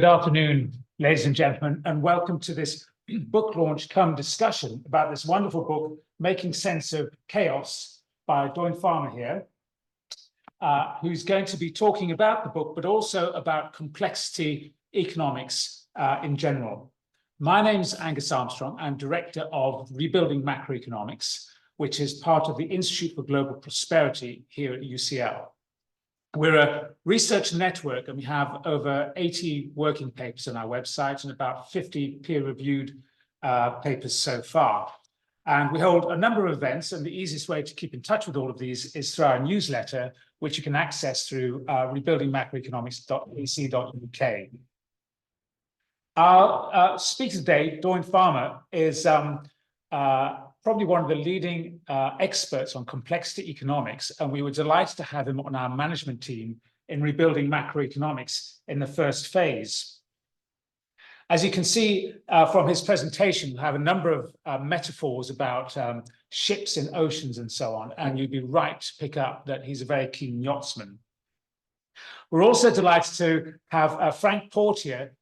Good afternoon, ladies and gentlemen, and welcome to this book launch come discussion about this wonderful book, Making Sense of Chaos, by Doyne here, who's going to be talking about the book, but also about complexity economics in general. My name's Angus Armstrong. I'm director of Rebuilding Macroeconomics, which is part of the Institute for Global Prosperity here at UCL. We're a research network, and we have over 80 working papers on our website and about 50 peer-reviewed papers so far. And we hold a number of events, and the easiest way to keep in touch with all of these is through our newsletter, which you can access through rebuildingmacroeconomics.ac.uk. Our speaker today, Doyne is probably one of the leading experts on complexity economics, and we were delighted to have him on our management team in Rebuilding Macroeconomics in the first phase. As you can see from his presentation, we have a number of metaphors about ships in oceans and so on, and you'd be right to pick up that he's a very keen yachtsman. We're also delighted to have Franck Portier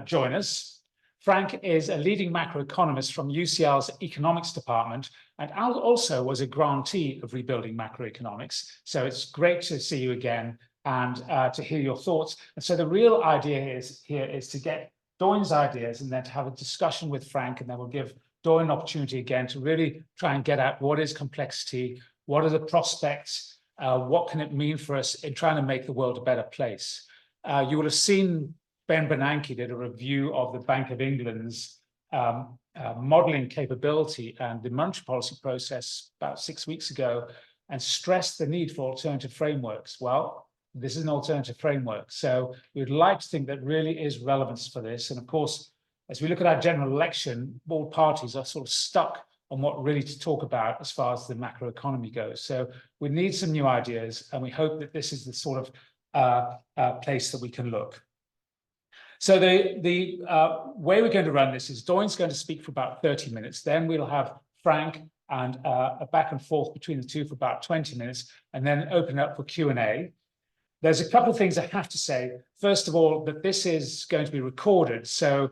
join us. Franck is a leading macroeconomist from UCL's economics department and also was a grantee of Rebuilding Macroeconomics. So it's great to see you again and to hear your thoughts. And so the real idea here is to get Doyne's ideas and then to have a discussion with Franck, and then we'll give Doyne an opportunity again to really try and get at what is complexity, what are the prospects, what can it mean for us in trying to make the world a better place. You will have seen Ben Bernanke did a review of the Bank of England's modeling capability and the monetary policy process about 6 weeks ago and stressed the need for alternative frameworks. Well, this is an alternative framework. So we'd like to think that really is relevance for this. And of course, as we look at our general election, all parties are sort of stuck on what really to talk about as far as the macroeconomy goes. So we need some new ideas, and we hope that this is the sort of place that we can look. So the way we're going to run this is Doyne's going to speak for about 30 minutes. Then we'll have Franck and a back and forth between the two for about 20 minutes, and then open up for Q&A. There's a couple of things I have to say. First of all, that this is going to be recorded. So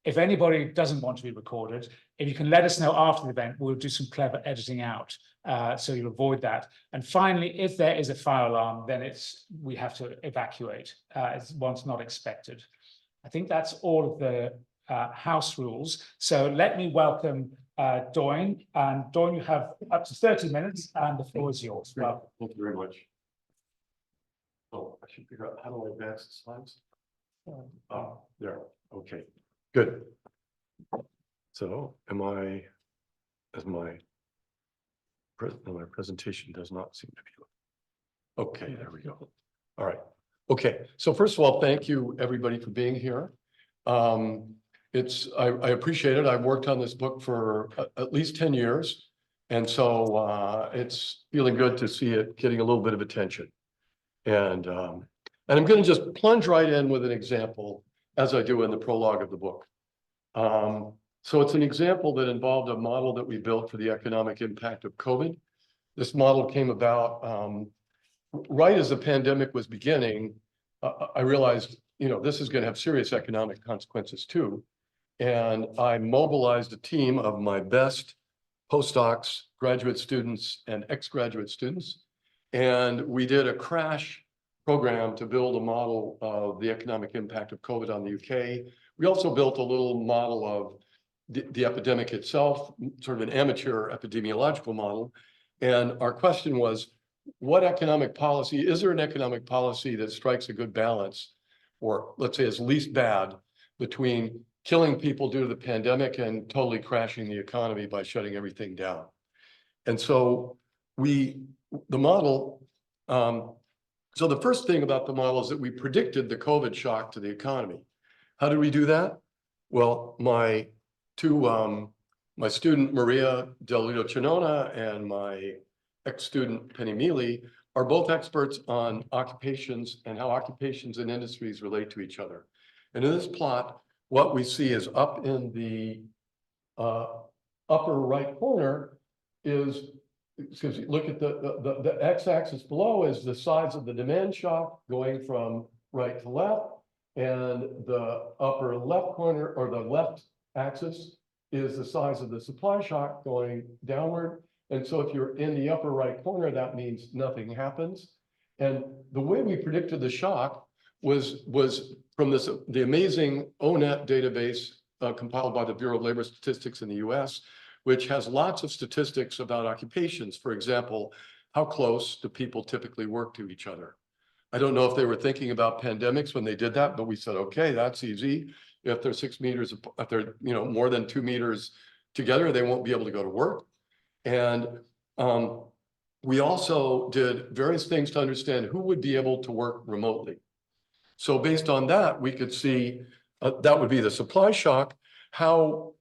if anybody doesn't want to be recorded, if you can let us know after the event, we'll do some clever editing out. So you'll avoid that. And finally, if there is a fire alarm, then we have to evacuate once not expected. I think that's all of the house rules. So let me welcome Doyne. And Doyne, you have up to 30 minutes, and the floor is yours. Well, thank you very much. Oh, I should figure out how to advance the slides. Oh, there. Okay, good. So, my presentation does not seem to be. Okay, there we go. All right. Okay, so first of all, thank you everybody for being here. I appreciate it. I've worked on this book for at least 10 years. And so it's feeling good to see it getting a little bit of attention. And I'm going to just plunge right in with an example, as I do in the prologue of the book. So it's an example that involved a model that we built for the economic impact of COVID. This model came about right as the pandemic was beginning. I realized, this is going to have serious economic consequences too. And I mobilized a team of my best postdocs, graduate students, and ex-graduate students. And we did a crash program to build a model of the economic impact of COVID on the UK. We also built a little model of the epidemic itself, sort of an amateur epidemiological model. And our question was, what economic policy, is there an economic policy that strikes a good balance, or let's say is least bad, between killing people due to the pandemic and totally crashing the economy by shutting everything down? And so the model, so the first thing about the model is that we predicted the COVID shock to the economy. How did we do that? Well, my student Maria Del Cinona and my ex-student Penny Mealy are both experts on occupations and how occupations and industries relate to each other. And in this plot, what we see is up in the upper right corner is, excuse me, look at the x-axis below is the size of the demand shock going from right to left. And the upper left corner or the left axis is the size of the supply shock going downward. And so if you're in the upper right corner, that means nothing happens. And the way we predicted the shock was from the amazing INET database compiled by the Bureau of Labor Statistics in the US, which has lots of statistics about occupations. For example, how close do people typically work to each other? I don't know if they were thinking about pandemics when they did that, but we said, okay, that's easy. If they're 6 meters, if they're more than 2 meters together, they won't be able to go to work. And we also did various things to understand who would be able to work remotely. So based on that, we could see that would be the supply shock. How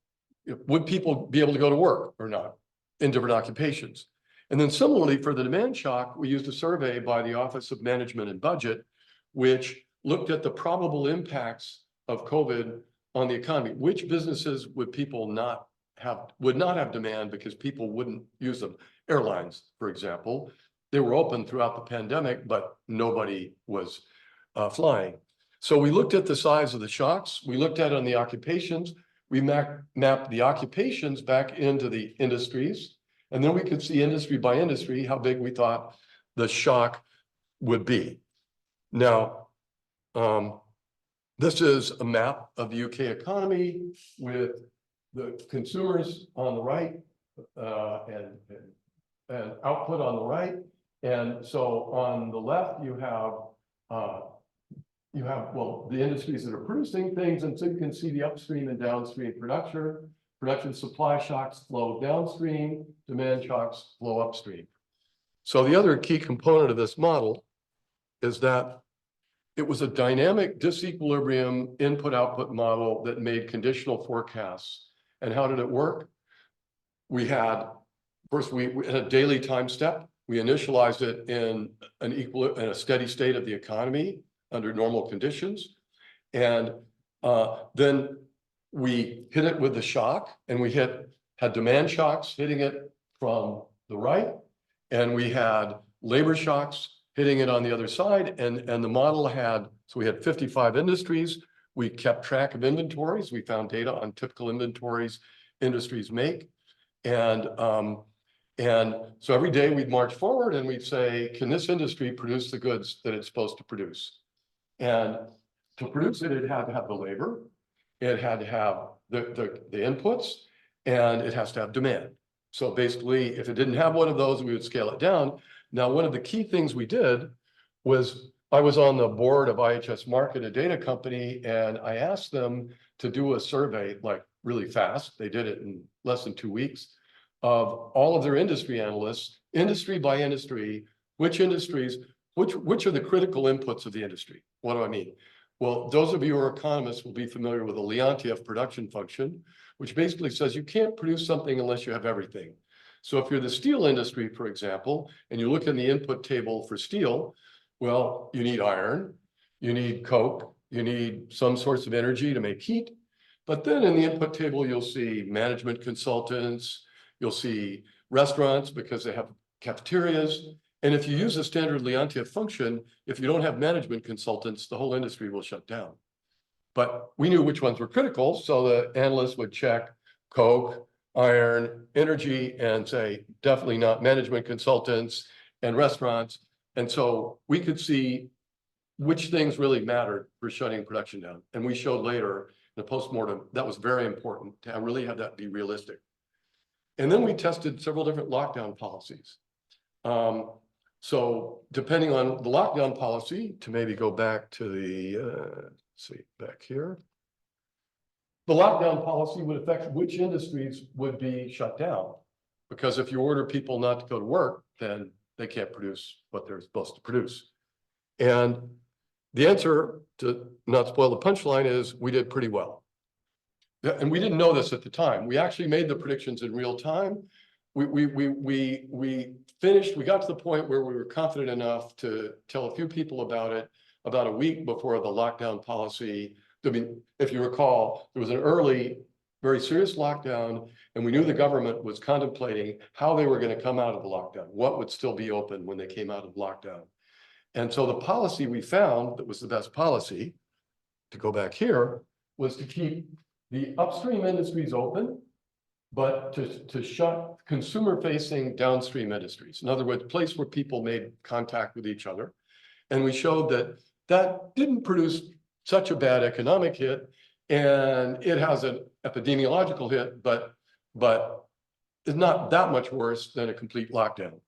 would people be able to go to work or not in different occupations? And then similarly for the demand shock, we used a survey by the Office of Management and Budget, which looked at the probable impacts of COVID on the economy. Which businesses would people would not have demand because people wouldn't use them? Airlines, for example, they were open throughout the pandemic, but nobody was flying. So we looked at the size of the shocks. We looked at it on the occupations. We mapped the occupations back into the industries. And then we could see industry by industry how big we thought the shock would be. Now, this is a map of the UK economy with the consumers on the right and output on the right. And so on the left, you have the industries that are producing things. And so you can see the upstream and downstream production supply shocks flow downstream, demand shocks flow upstream. So the other key component of this model is that it was a dynamic disequilibrium input-output model that made conditional forecasts. And how did it work? We had, first we had a daily time step. We initialized it in in a steady state of the economy under normal conditions. And then we hit it with the shock, and we had demand shocks hitting it from the right, and we had labor shocks hitting it on the other side. And the model had, so we had 55 industries. We kept track of inventories. We found data on typical inventories industries make. And so every day we'd march forward and we'd say, can this industry produce the goods that it's supposed to produce? And to produce it, it had to have the labor. It had to have the inputs, and it has to have demand. So basically, if it didn't have one of those, we would scale it down. Now, one of the key things we did was I was on the board of IHS Markit, a data company, and I asked them to do a survey like really fast. They did it in less than 2 weeks of all of their industry analysts, industry by industry, which industries, which are the critical inputs of the industry. What do I mean? Well, those of you who are economists will be familiar with the Leontief production function, which basically says you can't produce something unless you have everything. So if you're the steel industry, for example, and you look in the input table for steel, well, you need iron, you need coke, you need some sorts of energy to make heat. But then in the input table, you'll see management consultants, you'll see restaurants because they have cafeterias. And if you use a standard Leontief function, if you don't have management consultants, the whole industry will shut down. But we knew which ones were critical, so the analysts would check coke, iron, energy, and say, definitely not management consultants and restaurants. And so we could see which things really mattered for shutting production down. And we showed later in the postmortem, that was very important to really have that be realistic. And then we tested several different lockdown policies. So depending on the lockdown policy, to maybe go back to the, let's see, back here. The lockdown policy would affect which industries would be shut down. Because if you order people not to go to work, then they can't produce what they're supposed to produce. And the answer, to not spoil the punchline, is we did pretty well. And we didn't know this at the time. We actually made the predictions in real time. We finished, we got to the point where we were confident enough to tell a few people about it about a week before the lockdown policy. I mean, if you recall, there was an early, very serious lockdown, and we knew the government was contemplating how they were going to come out of the lockdown, what would still be open when they came out of lockdown. And so the policy we found that was the best policy, to go back here, was to keep the upstream industries open, but to shut consumer-facing downstream industries. In other words, a place where people made contact with each other. And we showed that that didn't produce such a bad economic hit, and it has an epidemiological hit, but is not that much worse than a complete lockdown.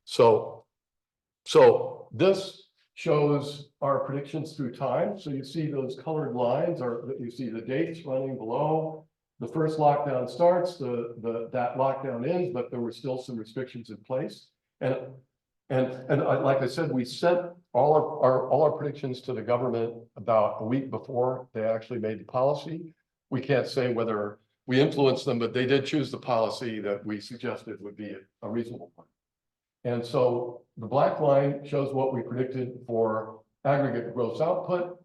So this shows our predictions through time. So you see those colored lines, or you see the dates running below. The first lockdown starts, that lockdown ends, but there were still some restrictions in place. And like I said, we sent all our predictions to the government about a week before they actually made the policy. We can't say whether we influenced them, but they did choose the policy that we suggested would be a reasonable one. And so the black line shows what we predicted for aggregate gross output.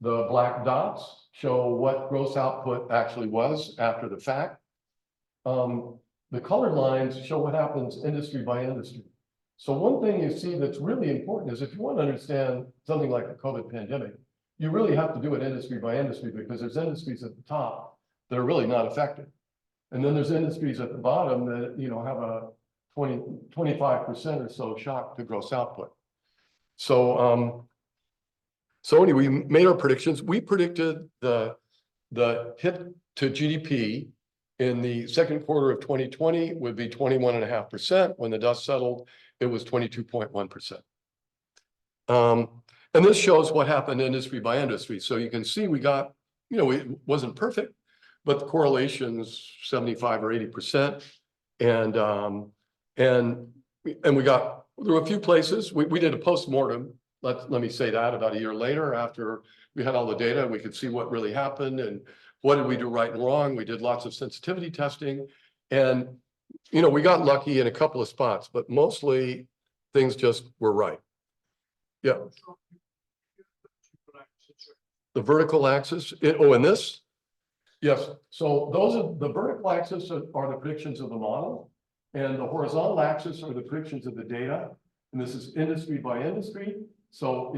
The black dots show what gross output actually was after the fact. The colored lines show what happens industry by industry. So one thing you see that's really important is if you want to understand something like the COVID pandemic, you really have to do it industry by industry, because there's industries at the top that are really not affected. And then there's industries at the bottom that, you know, have a 25% or so shock to gross output. So, so anyway, we made our predictions. We predicted the hit to GDP in the second quarter of 2020 would be 21.5%. When the dust settled, it was 22.1%. And this shows what happened industry by industry. So you can see we got, you know, it wasn't perfect, but the correlation is 75 or 80%. And we got, there were a few places, we did a post-mortem, let me say that, about a year later, after we had all the data, we could see what really happened and what did we do right and wrong. We did lots of sensitivity testing, and, you know, we got lucky in a couple of spots, but mostly things just were right. Yeah. The vertical axis, and this? Yes, so those are the vertical axis are the predictions of the model, and the horizontal axis are the predictions of the data. And this is industry by industry. So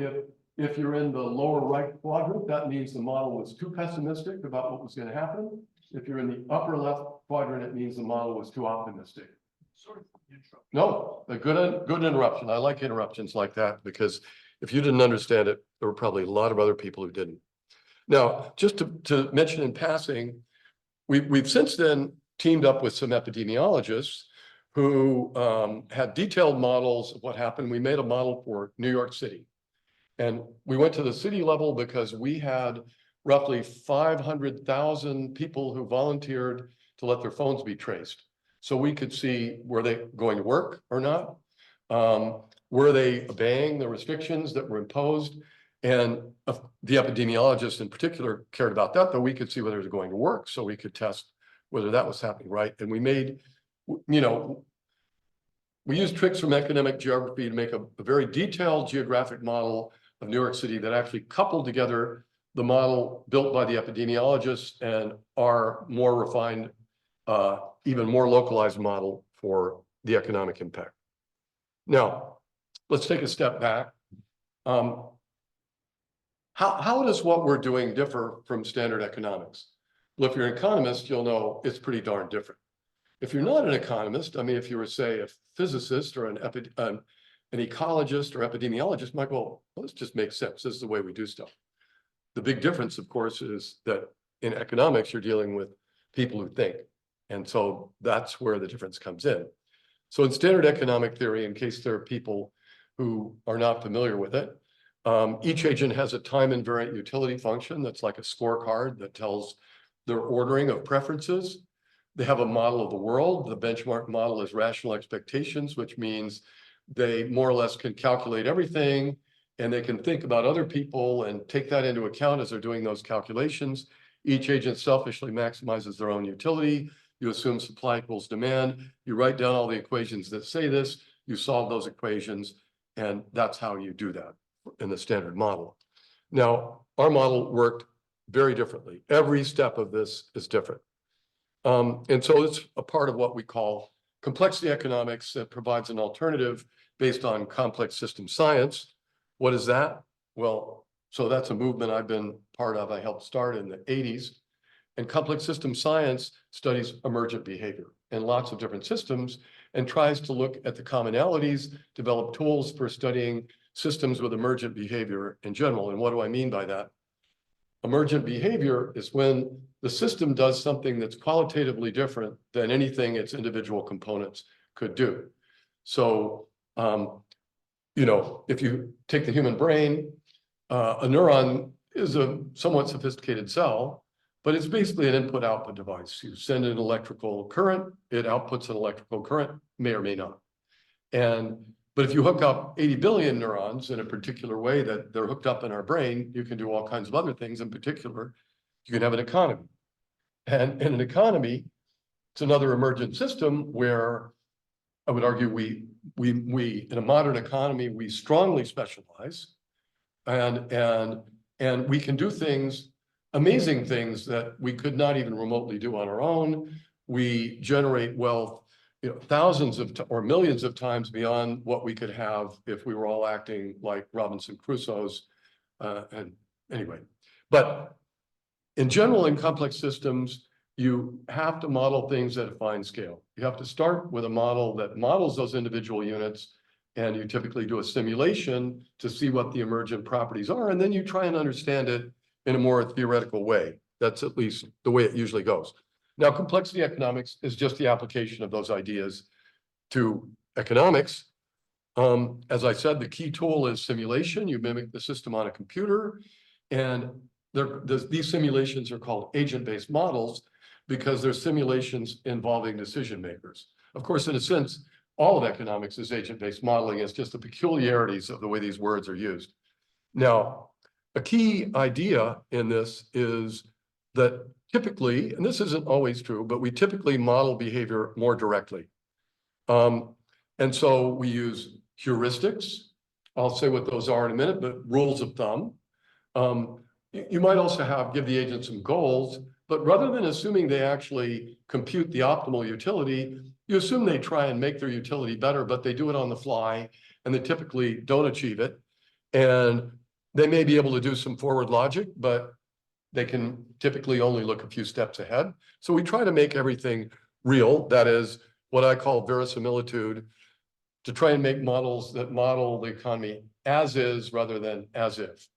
if you're in the lower right quadrant, that means the model was too pessimistic about what was going to happen. If you're in the upper left quadrant, it means the model was too optimistic. Sorry for the interruption. No, a good interruption. I like interruptions like that, because if you didn't understand it, there were probably a lot of other people who didn't. Now, just to mention in passing, we've since then teamed up with some epidemiologists who had detailed models of what happened. We made a model for New York City. And we went to the city level because we had roughly 500,000 people who volunteered to let their phones be traced. So we could see, were they going to work or not? Were they obeying the restrictions that were imposed? And the epidemiologists in particular cared about that, though we could see whether it was going to work, so we could test whether that was happening, right? And we made, you know, we used tricks from academic geography to make a very detailed geographic model of New York City that actually coupled together the model built by the epidemiologists and our more refined, even more localized model for the economic impact. Now, let's take a step back. How does what we're doing differ from standard economics? Well, if you're an economist, you'll know it's pretty darn different. If you're not an economist, I mean, if you were, say, a physicist or an ecologist or epidemiologist, might go, well, this just makes sense. This is the way we do stuff. The big difference, of course, is that in economics, you're dealing with people who think. And so that's where the difference comes in. So in standard economic theory, in case there are people who are not familiar with it, each agent has a time invariant utility function that's like a scorecard that tells their ordering of preferences. They have a model of the world. The benchmark model is rational expectations, which means they more or less can calculate everything, and they can think about other people and take that into account as they're doing those calculations. Each agent selfishly maximizes their own utility. You assume supply equals demand. You write down all the equations that say this. You solve those equations, and that's how you do that in the standard model. Now, our model worked very differently. Every step of this is different. And so it's a part of what we call complexity economics that provides an alternative based on complex system science. What is that? Well, So that's a movement I've been part of. I helped start in the 80s. And complex system science studies emergent behavior in lots of different systems and tries to look at the commonalities, develop tools for studying systems with emergent behavior in general. And what do I mean by that? Emergent behavior is when the system does something that's qualitatively different than anything its individual components could do. So, you know, if you take the human brain, a neuron is a somewhat sophisticated cell, but it's basically an input-output device. You send an electrical current, it outputs an electrical current, may or may not. But if you hook up 80 billion neurons in a particular way that they're hooked up in our brain, you can do all kinds of other things. In particular, you can have an economy. And in an economy, it's another emergent system where I would argue we in a modern economy, we strongly specialize and we can do things, amazing things that we could not even remotely do on our own. We generate wealth, you know, thousands of or millions of times beyond what we could have if we were all acting like Robinson Crusoe's. And anyway, but in general, in complex systems, you have to model things at a fine scale. You have to start with a model that models those individual units, and you typically do a simulation to see what the emergent properties are, and then you try and understand it in a more theoretical way. That's at least the way it usually goes. Now, complexity economics is just the application of those ideas to economics. As I said, the key tool is simulation. You mimic the system on a computer, and these simulations are called agent-based models because they're simulations involving decision makers. Of course, in a sense, all of economics is agent-based modeling. It's just the peculiarities of the way these words are used. Now, a key idea in this is that typically, and this isn't always true, but we typically model behavior more directly. And so we use heuristics. I'll say what those are in a minute, but rules of thumb. You might also give the agent some goals, but rather than assuming they actually compute the optimal utility, you assume they try and make their utility better, but they do it on the fly, and they typically don't achieve it. And they may be able to do some forward logic, but they can typically only look a few steps ahead. So we try to make everything real. That is what I call verisimilitude, to try and make models that model the economy as is rather than as if,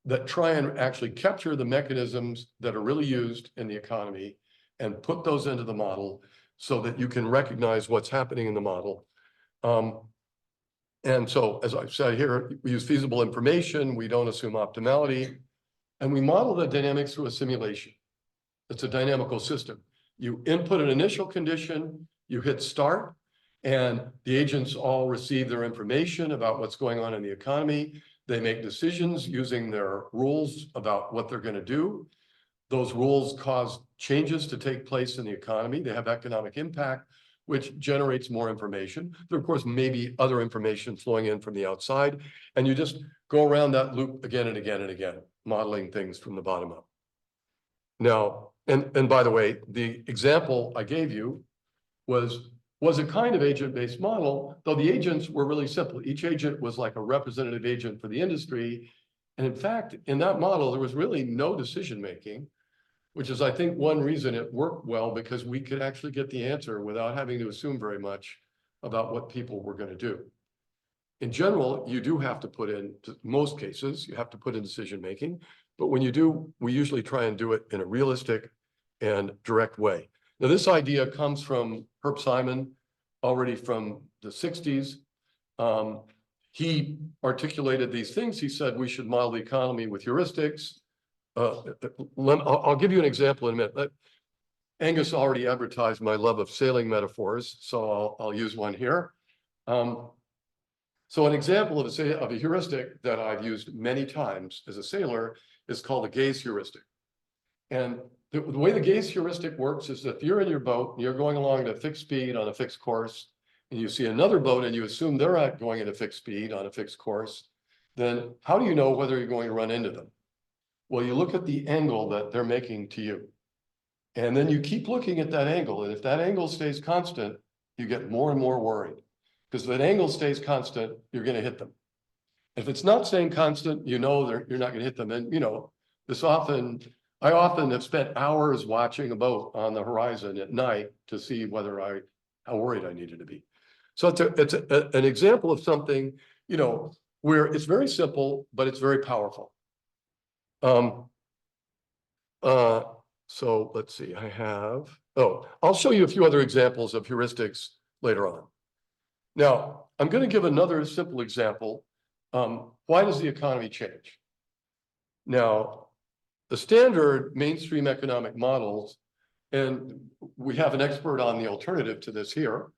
that try and actually capture the mechanisms that are really used in the economy and put those into the model so that you can recognize what's happening in the model. And so, as I've said here, we use feasible information, we don't assume optimality, and we model the dynamics through a simulation. It's a dynamical system. You input an initial condition, you hit start, and the agents all receive their information about what's going on in the economy. They make decisions using their rules about what they're going to do. Those rules cause changes to take place in the economy. They have economic impact, which generates more information. There, of course, may be other information flowing in from the outside, and you just go around that loop again and again and again, modeling things from the bottom up. Now, and by the way, the example I gave you was a kind of agent-based model, though the agents were really simple. Each agent was like a representative agent for the industry. And in fact, in that model, there was really no decision-making, which is, I think, one reason it worked well, because we could actually get the answer without having to assume very much about what people were going to do. In general, you do have to put in, most cases, you have to put in decision-making, but when you do, we usually try and do it in a realistic and direct way. Now, this idea comes from Herb Simon, already from the 60s. He articulated these things. He said we should model the economy with heuristics. I'll give you an example in a minute. Angus already advertised my love of sailing metaphors, so I'll use one here. So an example of a heuristic that I've used many times as a sailor is called a gaze heuristic. And the way the gaze heuristic works is that if you're in your boat and you're going along at a fixed speed on a fixed course, and you see another boat and you assume they're not going at a fixed speed on a fixed course, then how do you know whether you're going to run into them? Well, you look at the angle that they're making to you. And then you keep looking at that angle. And if that angle stays constant, you get more and more worried. Because if that angle stays constant, you're going to hit them. If it's not staying constant, you know you're not going to hit them. And you know, I often have spent hours watching a boat on the horizon at night to see how worried I needed to be. So it's an example of something, you know, where it's very simple, but it's very powerful. So let's see, I'll show you a few other examples of heuristics later on. Now, I'm going to give another simple example. Why does the economy change? Now, the standard mainstream economic models, and we have an expert on the alternative to this here,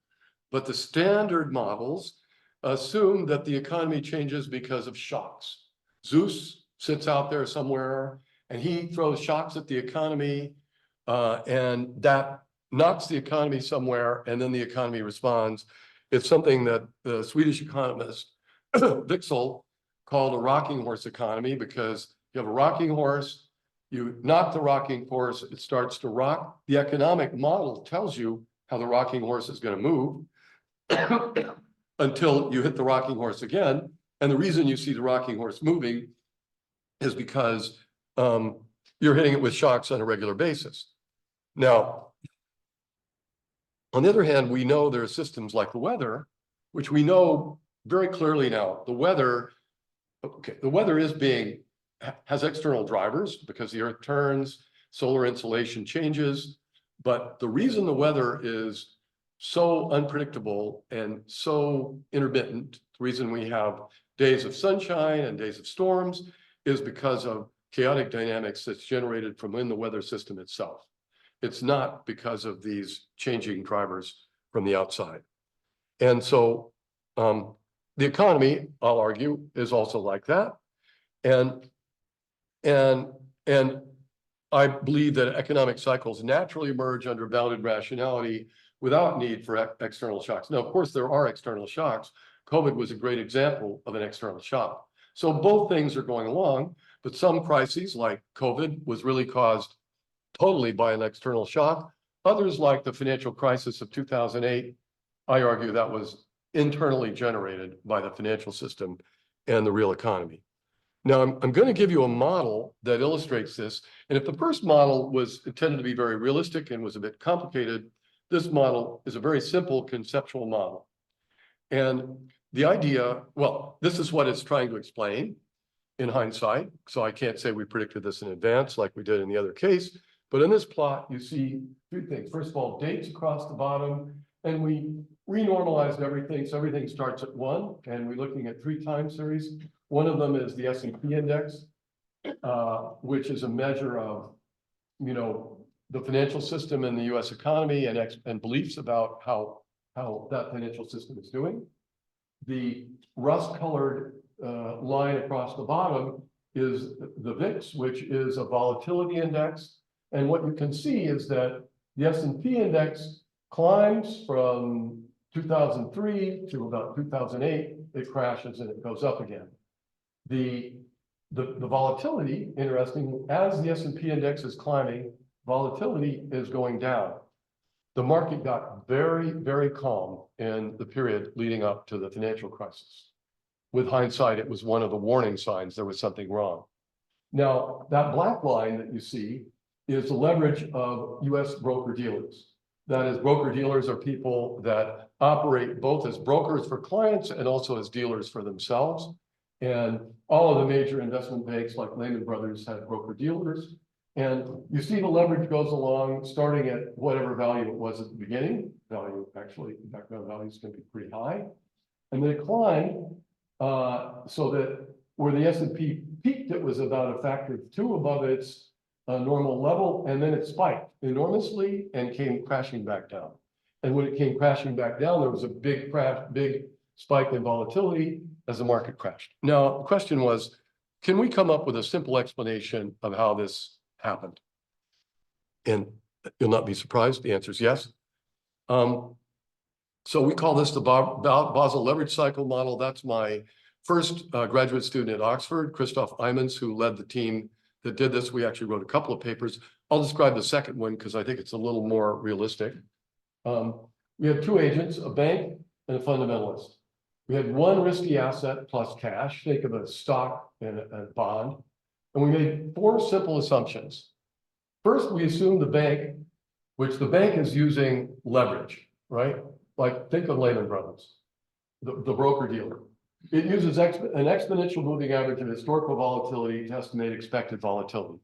but the standard models assume that the economy changes because of shocks. Zeus sits out there somewhere and he throws shocks at the economy, and that knocks the economy somewhere, and then the economy responds. It's something that the Swedish economist Wixell called a rocking horse economy, because you have a rocking horse, you knock the rocking horse, it starts to rock. The economic model tells you how the rocking horse is going to move until you hit the rocking horse again. And the reason you see the rocking horse moving is because you're hitting it with shocks on a regular basis. Now, on the other hand, we know there are systems like the weather, which we know very clearly now. The weather has external drivers because the earth turns, solar insolation changes. But the reason the weather is so unpredictable and so intermittent, the reason we have days of sunshine and days of storms, is because of chaotic dynamics that's generated from in the weather system itself. It's not because of these changing drivers from the outside. And so the economy, I'll argue, is also like that. And I believe that economic cycles naturally emerge under bounded rationality without need for external shocks. Now, of course, there are external shocks. COVID was a great example of an external shock. So both things are going along, but some crises like COVID was really caused totally by an external shock. Others, like the financial crisis of 2008, I argue that was internally generated by the financial system and the real economy. Now, I'm going to give you a model that illustrates this. And if the first model was intended to be very realistic and was a bit complicated, this model is a very simple conceptual model. And the idea, well, this is what it's trying to explain in hindsight. So I can't say we predicted this in advance like we did in the other case. But in this plot, you see three things. First of all, dates across the bottom, and we renormalized everything. So everything starts at 1, and we're looking at 3 time series. One of them is the S&P index, which is a measure of, you know, the financial system and the U.S. economy and beliefs about how that financial system is doing. The rust-colored line across the bottom is the VIX, which is a volatility index. And what you can see is that the S&P index climbs from 2003 to about 2008. It crashes and it goes up again. The volatility, interesting, as the S&P index is climbing, volatility is going down. The market got very, very calm in the period leading up to the financial crisis. With hindsight, it was one of the warning signs there was something wrong. Now, that black line that you see is the leverage of US broker-dealers. That is, broker-dealers are people that operate both as brokers for clients and also as dealers for themselves. And all of the major investment banks like Lehman Brothers have broker-dealers. And you see the leverage goes along starting at whatever value it was at the beginning. Value, actually, background value is going to be pretty high. And then it climbed so that where the S&P peaked, it was about a factor of 2 above its normal level, and then it spiked enormously and came crashing back down. And when it came crashing back down, there was a big crash, big spike in volatility as the market crashed. Now, the question was, can we come up with a simple explanation of how this happened? And you'll not be surprised, the answer is yes. So we call this the Basel leverage cycle model. That's my first graduate student at Oxford, Christoph Eimans, who led the team that did this. We actually wrote a couple of papers. I'll describe the second one because I think it's a little more realistic. We have 2 agents, a bank and a fundamentalist. We had one risky asset plus cash, think of a stock and a bond. And we made 4 simple assumptions. First, we assumed the bank, which the bank is using leverage, right? Like think of Lehman Brothers, the broker dealer. It uses an exponential moving average of historical volatility to estimate expected volatility.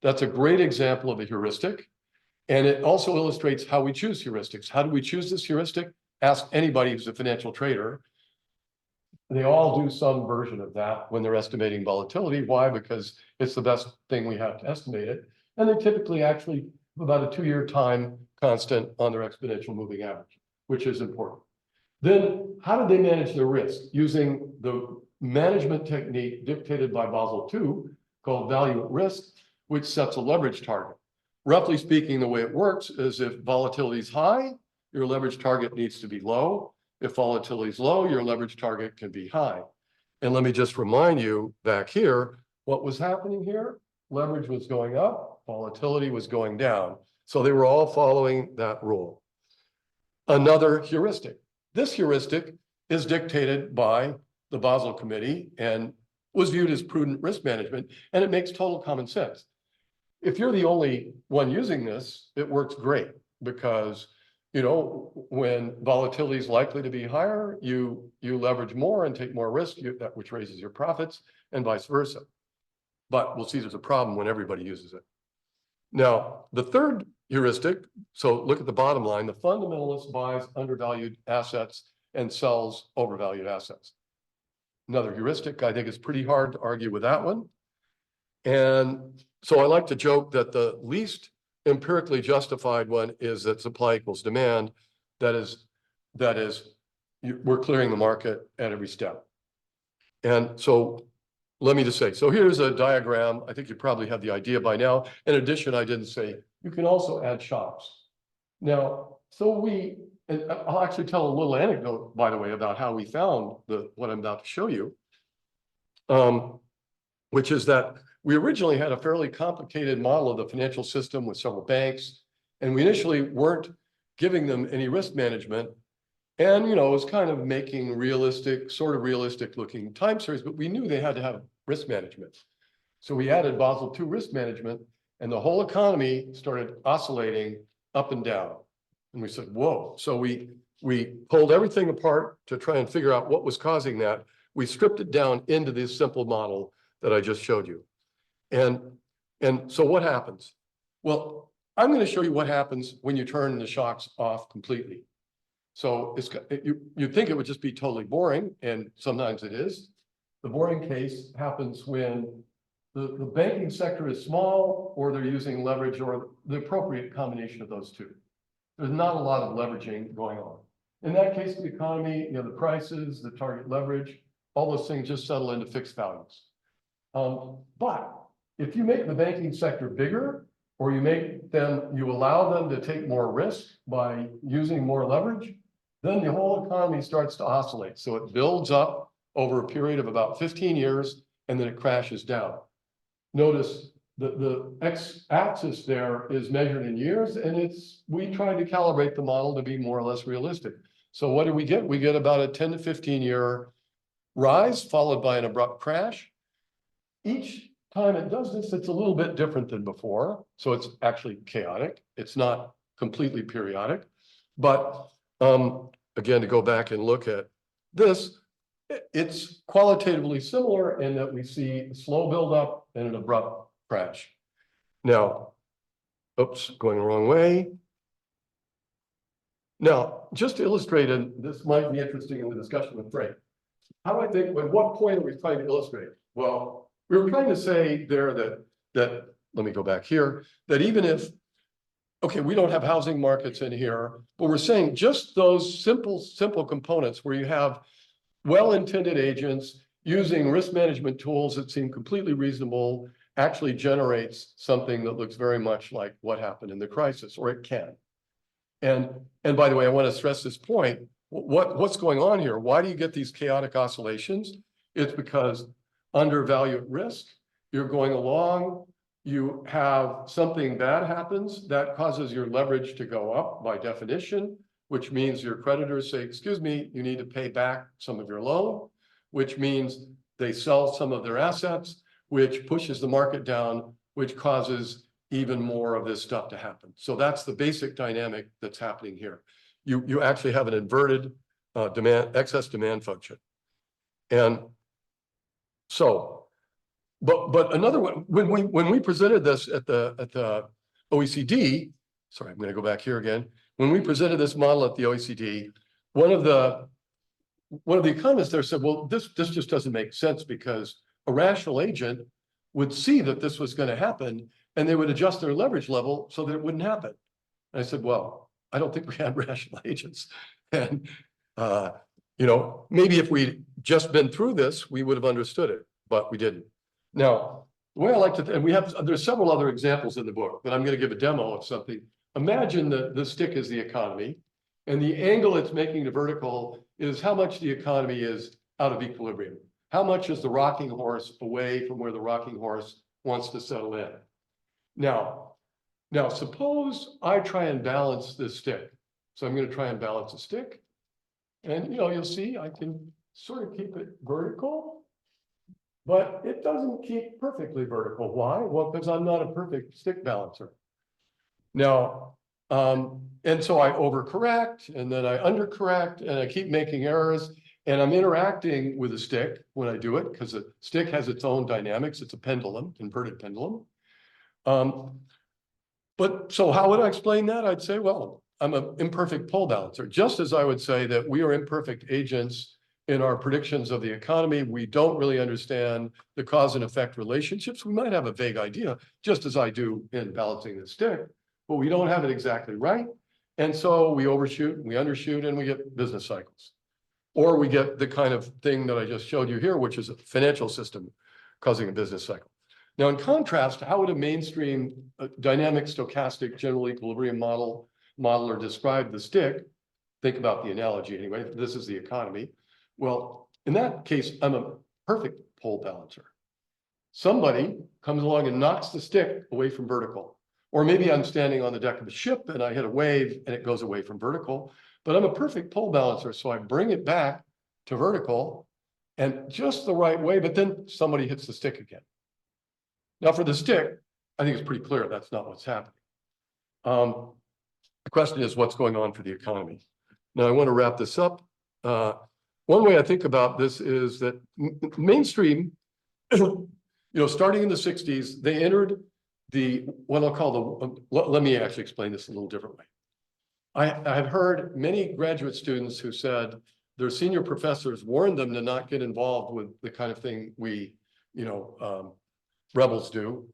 That's a great example of a heuristic. And it also illustrates how we choose heuristics. How do we choose this heuristic? Ask anybody who's a financial trader. They all do some version of that when they're estimating volatility. Why? Because it's the best thing we have to estimate it. And they typically actually have about a 2-year time constant on their exponential moving average, which is important. Then how do they manage their risk? Using the management technique dictated by Basel II called value at risk, which sets a leverage target. Roughly speaking, the way it works is if volatility is high, your leverage target needs to be low. If volatility is low, your leverage target can be high. And let me just remind you back here, what was happening here? Leverage was going up, volatility was going down. So they were all following that rule. Another heuristic. This heuristic is dictated by the Basel Committee and was viewed as prudent risk management, and it makes total common sense. If you're the only one using this, it works great because, you know, when volatility is likely to be higher, you leverage more and take more risk, which raises your profits, and vice versa. But we'll see there's a problem when everybody uses it. Now, the third heuristic, so look at the bottom line, the fundamentalist buys undervalued assets and sells overvalued assets. Another heuristic, I think it's pretty hard to argue with that one. And so I like to joke that the least empirically justified one is that supply equals demand. That is, we're clearing the market at every step. And so let me just say, so here's a diagram. I think you probably have the idea by now. In addition, I didn't say, you can also add shocks. Now, and I'll actually tell a little anecdote, by the way, about how we found what I'm about to show you, which is that we originally had a fairly complicated model of the financial system with several banks, and we initially weren't giving them any risk management. And, you know, it was kind of making realistic, sort of realistic looking time series, but we knew they had to have risk management. So we added Basel II risk management, and the whole economy started oscillating up and down. And we said, whoa. So we pulled everything apart to try and figure out what was causing that. We stripped it down into this simple model that I just showed you. And so what happens? Well, I'm going to show you what happens when you turn the shocks off completely. So you'd think it would just be totally boring, and sometimes it is. The boring case happens when the banking sector is small, or they're using leverage, or the appropriate combination of those two. There's not a lot of leveraging going on. In that case, the economy, you know, the prices, the target leverage, all those things just settle into fixed values. But if you make the banking sector bigger, or you allow them to take more risk by using more leverage, then the whole economy starts to oscillate. So it builds up over a period of about 15 years, and then it crashes down. Notice the x-axis there is measured in years, and we try to calibrate the model to be more or less realistic. So what do we get? We get about a 10 to 15 year rise, followed by an abrupt crash. Each time it does this, it's a little bit different than before. So it's actually chaotic. It's not completely periodic. But again, to go back and look at this, it's qualitatively similar in that we see a slow buildup and an abrupt crash. Now, oops, going the wrong way. Now, just to illustrate, and this might be interesting in the discussion with Franck, how do I think, at what point are we trying to illustrate? Well, we were trying to say there that let me go back here, that even if, okay, we don't have housing markets in here, but we're saying just those simple components where you have well-intended agents using risk management tools that seem completely reasonable actually generates something that looks very much like what happened in the crisis, or it can. And by the way, I want to stress this point. What's going on here? Why do you get these chaotic oscillations? It's because under value at risk, you're going along, you have something bad happens that causes your leverage to go up by definition, which means your creditors say, excuse me, you need to pay back some of your loan, which means they sell some of their assets, which pushes the market down, which causes even more of this stuff to happen. So that's the basic dynamic that's happening here. You actually have an inverted excess demand function. And so, but another one, when we presented this at the OECD, sorry, I'm going to go back here again. When we presented this model at the OECD, one of the economists there said, well, this just doesn't make sense because a rational agent would see that this was going to happen and they would adjust their leverage level so that it wouldn't happen. And I said, well, I don't think we had rational agents. And, you know, maybe if we'd just been through this, we would have understood it, but we didn't. Now, the way I like to, and there's several other examples in the book, but I'm going to give a demo of something. Imagine that the stick is the economy, and the angle it's making the vertical is how much the economy is out of equilibrium. How much is the rocking horse away from where the rocking horse wants to settle in? Now, suppose I try and balance this stick. So I'm going to try and balance a stick. And, you know, you'll see I can sort of keep it vertical, but it doesn't keep perfectly vertical. Why? Well, because I'm not a perfect stick balancer. Now, and so I overcorrect, and then I undercorrect, and I keep making errors, and I'm interacting with the stick when I do it, because the stick has its own dynamics. It's a pendulum, inverted pendulum. But so how would I explain that? I'd say, well, I'm an imperfect pole balancer, just as I would say that we are imperfect agents in our predictions of the economy. We don't really understand the cause and effect relationships. We might have a vague idea, just as I do in balancing the stick, but we don't have it exactly right. And so we overshoot, we undershoot, and we get business cycles. Or we get the kind of thing that I just showed you here, which is a financial system causing a business cycle. Now, in contrast, how would a mainstream dynamic stochastic general equilibrium modeler describe the stick? Think about the analogy anyway. This is the economy. Well, in that case, I'm a perfect pole balancer. Somebody comes along and knocks the stick away from vertical. Or maybe I'm standing on the deck of a ship and I hit a wave and it goes away from vertical. But I'm a perfect pole balancer, so I bring it back to vertical and just the right way, but then somebody hits the stick again. Now for the stick, I think it's pretty clear that's not what's happening. The question is what's going on for the economy. Now I want to wrap this up. One way I think about this is that mainstream, you know, starting in the 60s, they entered what I'll call let me actually explain this a little different way. I've heard many graduate students who said their senior professors warned them to not get involved with the kind of thing we, you know, rebels do,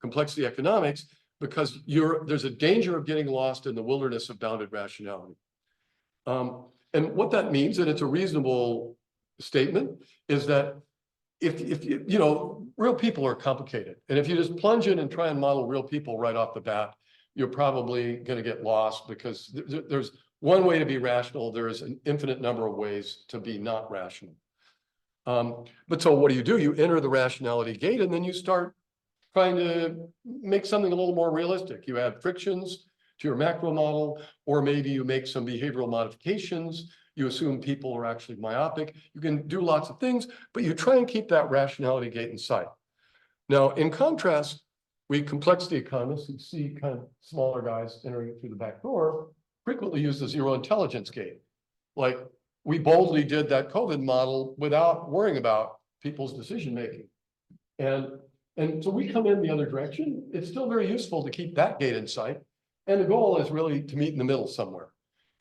complexity economics, because there's a danger of getting lost in the wilderness of bounded rationality. And what that means, and it's a reasonable statement, is that if you know, real people are complicated. And if you just plunge in and try and model real people right off the bat, you're probably going to get lost because there's one way to be rational. There is an infinite number of ways to be not rational. But so what do? You enter the rationality gate and then you start trying to make something a little more realistic. You add frictions to your macro model, or maybe you make some behavioral modifications. You assume people are actually myopic. You can do lots of things, but you try and keep that rationality gate in sight. Now, in contrast, we complexity economists who see kind of smaller guys entering through the back door frequently use the zero intelligence gate. Like we boldly did that COVID model without worrying about people's decision-making. And so we come in the other direction. It's still very useful to keep that gate in sight. And the goal is really to meet in the middle somewhere.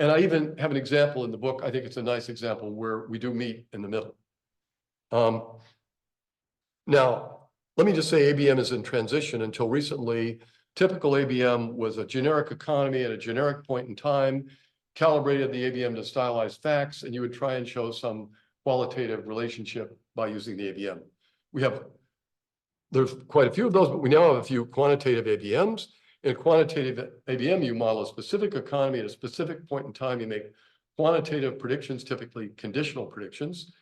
And I even have an example in the book. I think it's a nice example where we do meet in the middle. Now, let me just say ABM is in transition. Until recently, typical ABM was a generic economy at a generic point in time, calibrated the ABM to stylized facts, and you would try and show some qualitative relationship by using the ABM. There's quite a few of those, but we now have a few quantitative ABMs. In a quantitative ABM, you model a specific economy at a specific point in time. You make quantitative predictions, typically conditional predictions,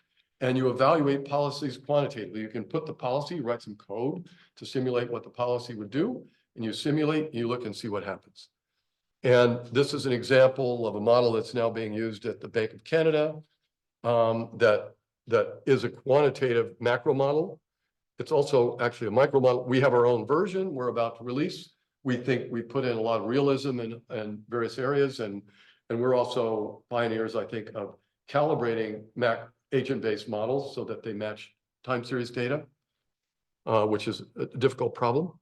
and you evaluate policies quantitatively. You can put the policy, write some code to simulate what the policy would do, and you simulate, and you look and see what happens. And this is an example of a model that's now being used at the Bank of Canada that is a quantitative macro model. It's also actually a micro model. We have our own version we're about to release. We think we put in a lot of realism in various areas, and we're also pioneers, I think, of calibrating agent-based models so that they match time series data, which is a difficult problem.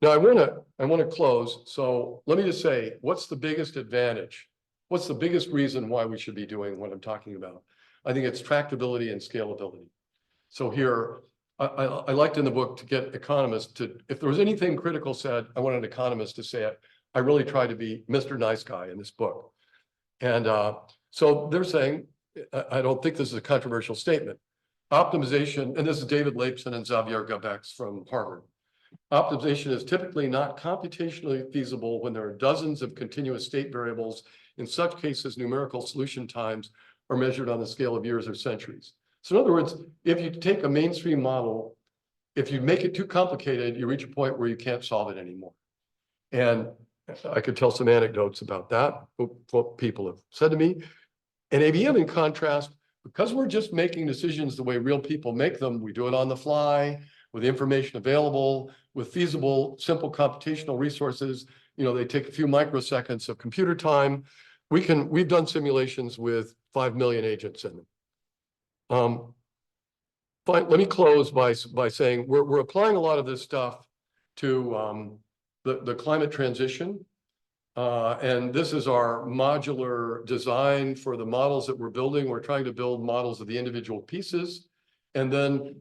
Now I want to close. So let me just say, what's the biggest advantage? What's the biggest reason why we should be doing what I'm talking about? I think it's tractability and scalability. So here, I liked in the book to get economists to, if there was anything critical said, I wanted an economist to say it. I really tried to be Mr. Nice Guy in this book. And so they're saying, I don't think this is a controversial statement. Optimization, and this is David Lapson and Xavier Gabex from Harvard. Optimization is typically not computationally feasible when there are dozens of continuous state variables. In such cases, numerical solution times are measured on the scale of years or centuries. So in other words, if you take a mainstream model, if you make it too complicated, you reach a point where you can't solve it anymore. And I could tell some anecdotes about that, what people have said to me. And ABM, in contrast, because we're just making decisions the way real people make them, we do it on the fly, with the information available, with feasible, simple computational resources. You know, they take a few microseconds of computer time. We've done simulations with 5 million agents in them. Let me close by saying we're applying a lot of this stuff to the climate transition. And this is our modular design for the models that we're building. We're trying to build models of the individual pieces and then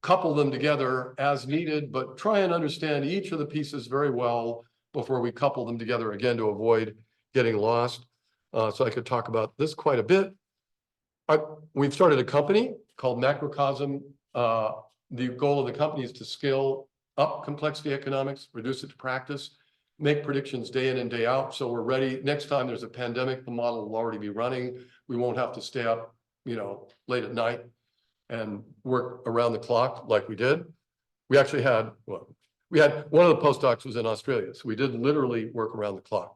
couple them together as needed, but try and understand each of the pieces very well before we couple them together again to avoid getting lost. So I could talk about this quite a bit. We've started a company called Macrocosm. The goal of the company is to scale up complexity economics, reduce it to practice, make predictions day in and day out. So we're ready. Next time there's a pandemic, the model will already be running. We won't have to stay up, you know, late at night and work around the clock like we did. We actually had, well, we had one of the postdocs was in Australia. So we did literally work around the clock.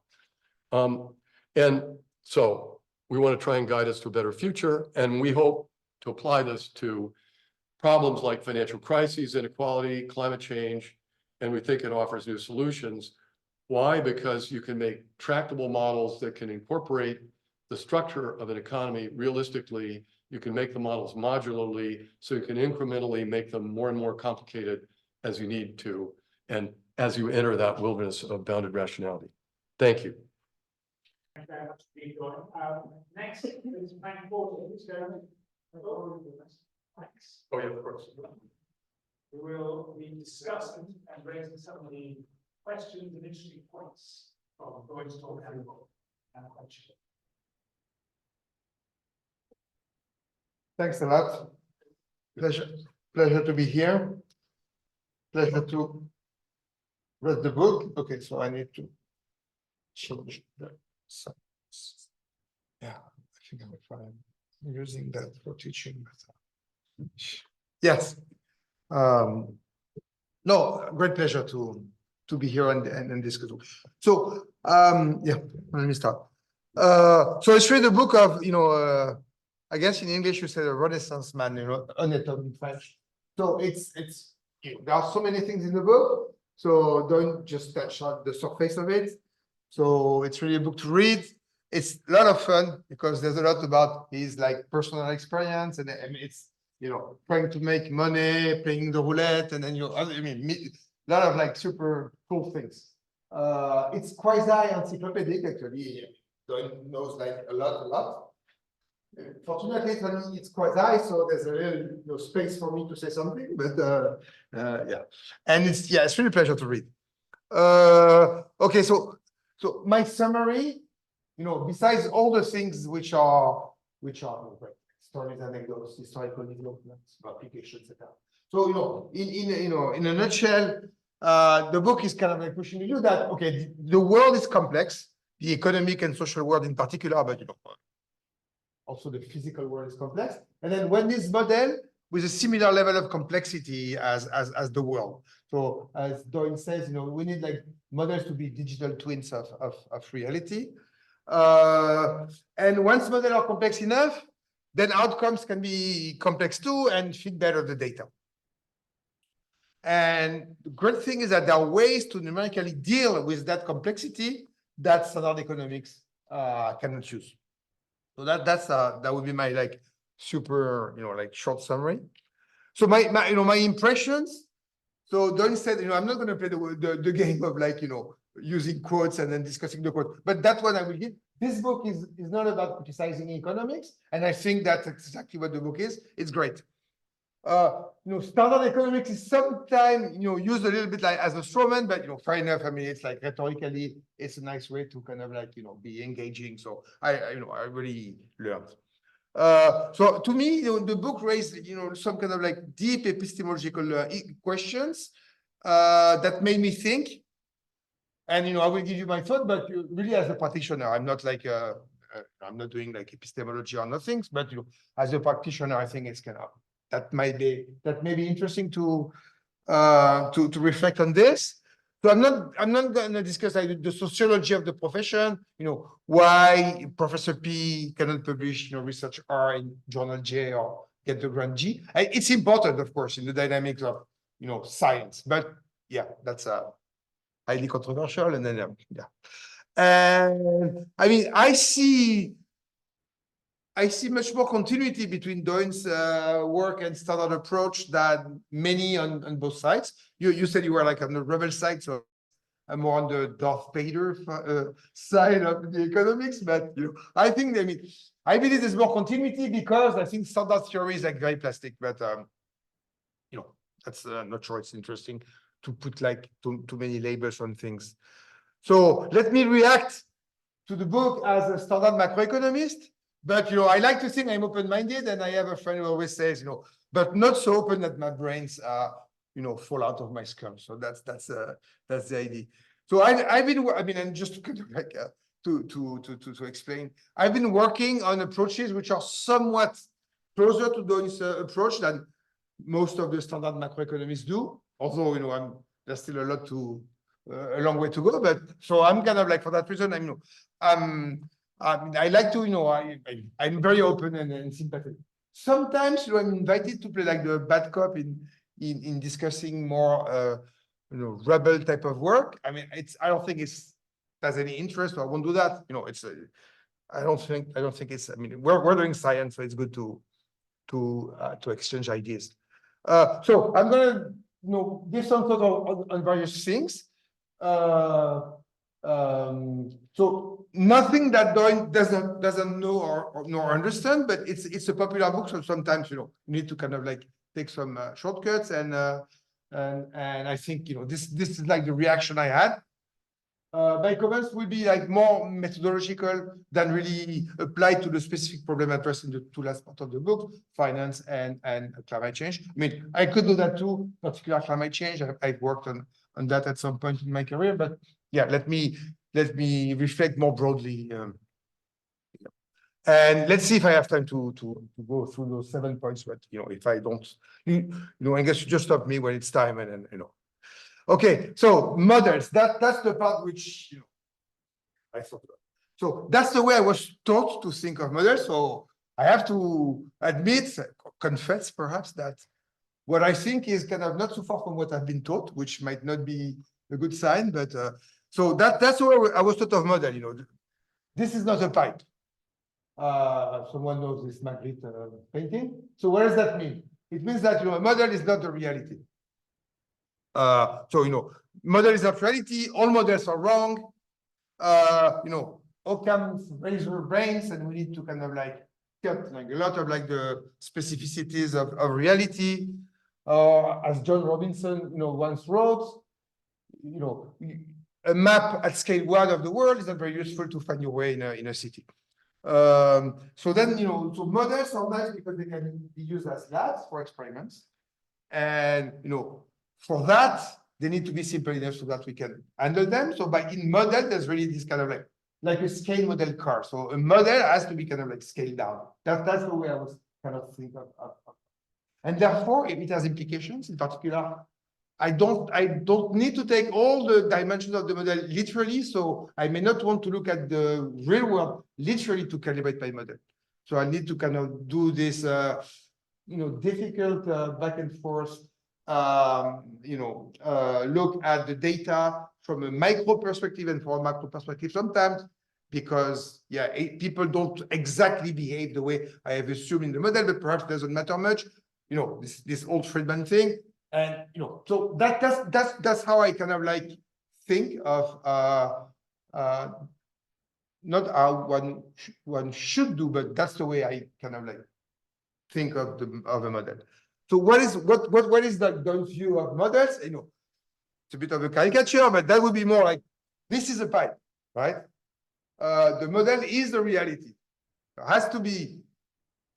And so we want to try and guide us to a better future. And we hope to apply this to problems like financial crises, inequality, climate change. And we think it offers new solutions. Why? Because you can make tractable models that can incorporate the structure of an economy realistically. You can make the models modularly, so you can incrementally make them more and more complicated as you need to, and as you enter that wilderness of bounded rationality. Thank you. Thank you very much, Doyne. Next is Franck Portier, who's going. Thanks. Oh, yeah, of course. We will be discussing and raising some of the questions and interesting points from Doyne's talk and question. Thanks a lot. Pleasure to be here. Pleasure to read the book. Okay, so I need to change the size. Yeah, I think I'm fine. I'm using that for teaching. Yes. No, great pleasure to be here and discuss. So yeah, let me start. So it's really the book of, you know, I guess in English you say a Renaissance man, you know, Anatomy in French. So it's there are so many things in the book. So don't just touch on the surface of it. So it's really a book to read. It's a lot of fun because there's a lot about his like personal experience, and I mean, it's, you know, trying to make money, playing the roulette, and then you, I mean, a lot of like super cool things. It's quasi encyclopedic actually. Doyne knows like a lot. Fortunately, it's quasi, so there's a little space for me to say something. But yeah, and it's really a pleasure to read. Okay, so my summary, you know, besides all the things which are stories, anecdotes, historical developments, applications, etc. So, you know, in a nutshell, the book is kind of like pushing you that, okay, the world is complex, the economic and social world in particular, but, you know, also the physical world is complex. And then when this model with a similar level of complexity as the world. So as Doyne says, we need like models to be digital twins of reality. And once models are complex enough, then outcomes can be complex too and fit better the data. And the great thing is that there are ways to numerically deal with that complexity that standard economics cannot use. So that would be my like super like short summary. So my impressions. So Doyne said, I'm not going to play the game of like using quotes and then discussing the quote, but that one I will give. This book is not about criticizing economics, and I think that's exactly what the book is. It's great. Standard economics is sometimes used a little bit like as a strawman, but fair enough. I mean, it's like rhetorically, it's a nice way to kind of like be engaging. So I really learned. So to me, the book raised some kind of like deep epistemological questions that made me think. And I will give you my thought, but really as a practitioner, I'm not like I'm not doing like epistemology or nothing, but as a practitioner, I think it's kind of that may be interesting to reflect on this. So I'm not going to discuss like the sociology of the profession, why Professor P cannot publish research R in Journal J or get the grant G. It's important, of course, in the dynamics of science, but yeah, that's highly controversial. And then yeah, and I mean I see much more continuity between Doyne's work and standard approach than many on both sides. You said you were like on the rebel side, so I'm more on the Darth Vader side of the economics. But I think I believe there's more continuity because I think standard theory is like very plastic. But that's I'm not sure it's interesting to put like too many labels on things. So let me react to the book as a standard macroeconomist. But I like to think I'm open-minded, and I have a friend who always says, but not so open that my brains fall out of my skull. So that's the idea. So I've been, and just to kind of like to explain, I've been working on approaches which are somewhat closer to Doyne's approach than most of the standard macroeconomists do. Although there's still a long way to go. But so I'm kind of like, for that reason, I like to, I'm very open and sympathetic. Sometimes I'm invited to play like the bad cop in discussing more rebel type of work. I mean, I don't think it has any interest, so I won't do that. I don't think it's. I mean, we're doing science, so it's good to exchange ideas. So I'm gonna give some thought on various things. So nothing that Doyne doesn't know nor understand, but it's a popular book, so sometimes you need to kind of like take some shortcuts, and I think this is like the reaction I had. My comments will be like more methodological than really applied to the specific problem addressed in the two last part of the book, finance and climate change. I mean, I could do that too, particular climate change. I've worked on that at some point in my career, but yeah, let me reflect more broadly. And let's see if I have time to go through those 7 points. But if I don't, I guess you just stop me when it's time, and Okay, so models. That's the part which I thought about. So that's the way I was taught to think of models. So I have to admit, confess perhaps, that what I think is kind of not so far from what I've been taught, which might not be a good sign. But so that's the way I was taught of model. This is not a pipe. Someone knows this Magritte painting. So what does that mean? It means that a model is not the reality. So model is not reality. All models are wrong. Occam's razor brains, and we need to kind of like cut like a lot of like the specificities of reality. As John Robinson once wrote, a map at scale 1 of the world is not very useful to find your way in a city. So then so models are nice because they can be used as labs for experiments, and for that they need to be simple enough so that we can handle them. So in model, there's really this kind of like a scale model car. So a model has to be kind of like scaled down. That's the way I was kind of thinking of. And therefore, if it has implications, in particular I don't need to take all the dimensions of the model literally, so I may not want to look at the real world literally to calibrate my model. So I need to kind of do this, difficult back and forth, look at the data from a micro perspective and from a macro perspective sometimes, because people don't exactly behave the way I have assumed in the model, but perhaps it doesn't matter much. This old Friedman thing. And so that's how I kind of like think of not how one should do, but that's the way I kind of like think of a model. So what is the Doyne's view of models? It's a bit of a caricature, but that would be more like this is a pipe, right? The model is the reality. It has to be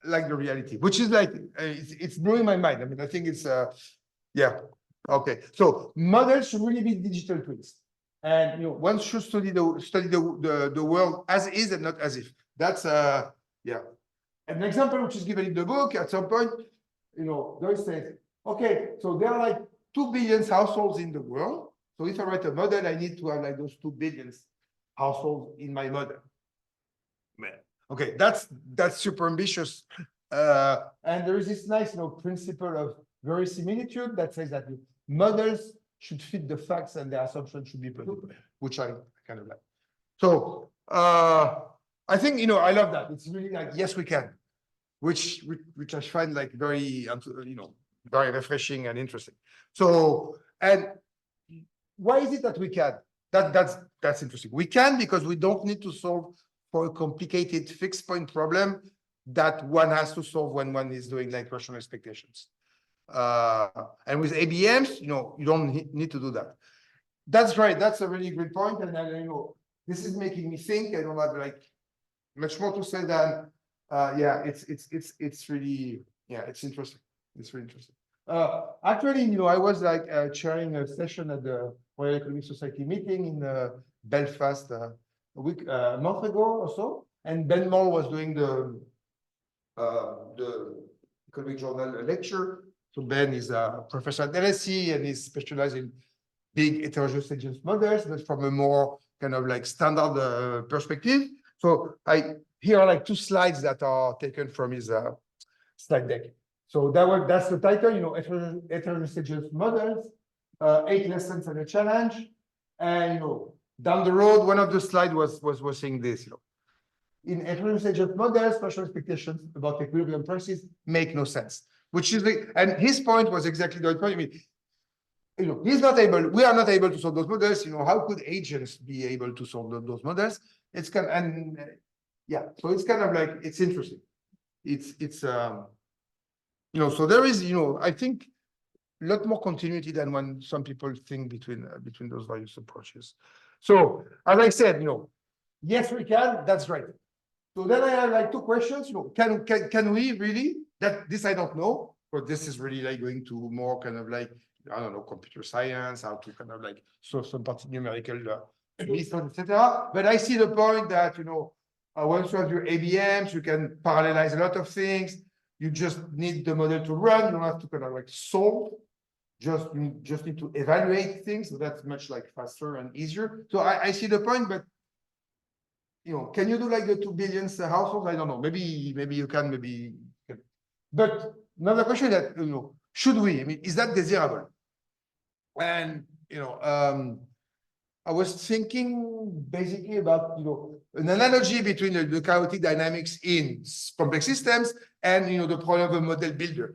like the reality, which is like it's blowing my mind. I mean, I think it's yeah. Okay. So models should really be digital twins. And one should study the world as is and not as if. That's yeah. An example which is given in the book at some point, Doyne says, okay, so there are like 2 billion households in the world. So if I write a model, I need to have like those 2 billion households in my model. Okay, that's super ambitious. And there is this nice principle of verisimilitude that says that models should fit the facts and the assumptions should be plausible, which I kind of like. So I think I love that. It's really like yes we can, which I find like very very refreshing and interesting. So and why is it that we can? That's interesting. We can because we don't need to solve for a complicated fixed point problem that one has to solve when one is doing like rational expectations. And with ABMs, you don't need to do that. That's right. That's a really good point. And this is making me think. I don't have like much more to say than it's really it's interesting. It's really interesting. Actually, I was like chairing a session at the Royal Economic Society meeting in Belfast a month ago or so, and Ben Moore was doing the Economic Journal lecture. So Ben is a professor at LSE and he's specialized in big heterogeneous agents models, but from a more kind of like standard perspective. So here are like 2 slides that are taken from his slide deck. So that's the title, heterogeneous agents models, 8 lessons and a challenge. And down the road, one of the slides was saying this, in heterogeneous agent models, special expectations about equilibrium prices make no sense. Which is and his point was exactly the point. I mean, we are not able to solve those models. How could agents be able to solve those models? It's kind of, so it's kind of like it's interesting. So there is, I think a lot more continuity than when some people think between those various approaches. So as I said, yes, we can. That's right. So then I have like 2 questions. Can we really? This I don't know, but this is really like going to more kind of like I don't know, computer science, how to kind of like solve some numerical methods, etc. But I see the point that once you have your ABMs, you can parallelize a lot of things. You just need the model to run. You don't have to kind of like solve. You just need to evaluate things. So that's much like faster and easier. So I see the point, but can you do like the 2 billion households? I don't know. Maybe you can. Maybe. But another question that should we? I mean, is that desirable? And I was thinking basically about an analogy between the chaotic dynamics in complex systems and the problem of a model builder.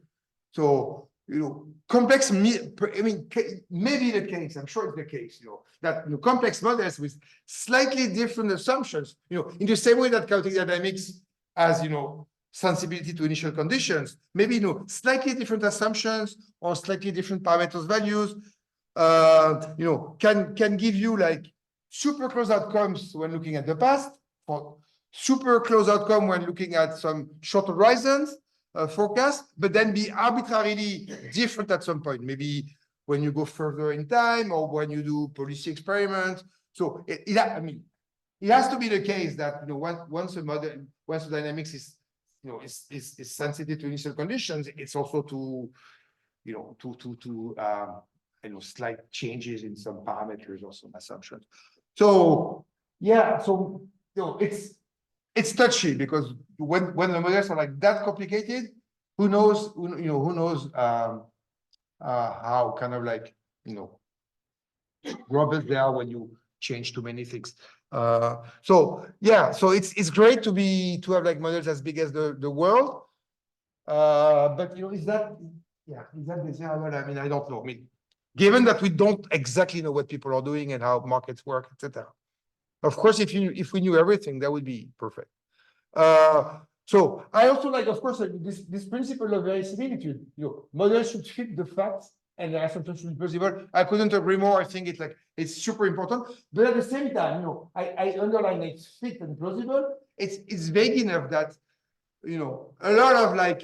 So complex. I mean, maybe the case. I'm sure it's the case. That complex models with slightly different assumptions. In the same way that chaotic dynamics has sensibility to initial conditions, maybe slightly different assumptions or slightly different parameters values, can give you like super close outcomes when looking at the past, or super close outcome when looking at some short horizons forecast, but then be arbitrarily different at some point. Maybe when you go further in time or when you do policy experiments. So it has to be the case that once the dynamics is sensitive to initial conditions, it's also to slight changes in some parameters or some assumptions. So yeah, so it's touchy because when the models are like that complicated, who knows how kind of like robust they are when you change too many things. So yeah, so it's great to have like models as big as the world. But is that desirable? I mean, I don't know. I mean, given that we don't exactly know what people are doing and how markets work, etc. Of course, if we knew everything, that would be perfect. So I also like, of course, this principle of verisimilitude. Models should fit the facts, and the assumptions should be plausible. I couldn't agree more. I think it's super important. But at the same time, I underline it's fit and plausible. It's vague enough that a lot of like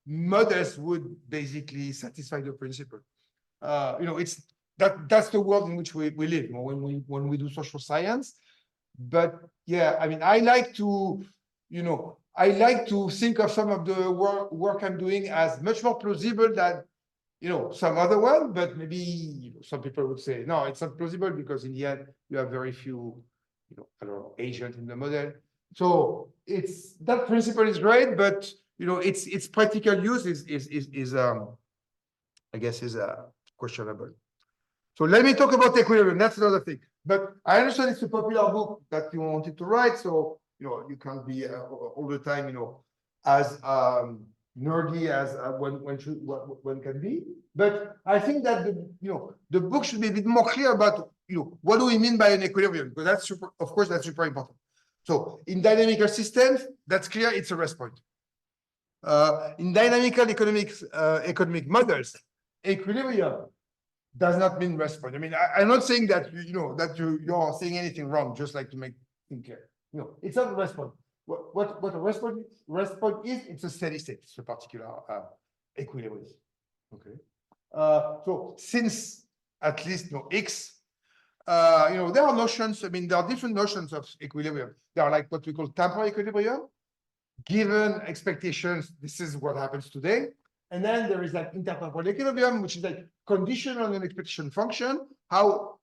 models would basically satisfy the principle. It's that's the world in which we live when we do social science. But yeah, I mean, I like to think of some of the work I'm doing as much more plausible than some other one. But maybe some people would say no, it's not plausible because in the end you have very few I don't know, agents in the model. So it's that principle is great, but its practical use is I guess is questionable. So let me talk about equilibrium. That's another thing. But I understand it's a popular book that you wanted to write, so you can't be all the time as nerdy as one can be. But I think that the book should be a bit more clear about what do we mean by an equilibrium, because that's super important. So in dynamical systems, that's clear, it's a rest point. In dynamical economic models, equilibrium does not mean rest point. I mean, I'm not saying that you're saying anything wrong, just like to make things clear. It's not a rest point. What a rest point is, it's a steady state. It's a particular equilibrium. Okay. So since at least X, there are notions. I mean, there are different notions of equilibrium. There are like what we call temporal equilibrium. Given expectations, this is what happens today. And then there is like intertemporal equilibrium, which is like conditional on an expectation function, how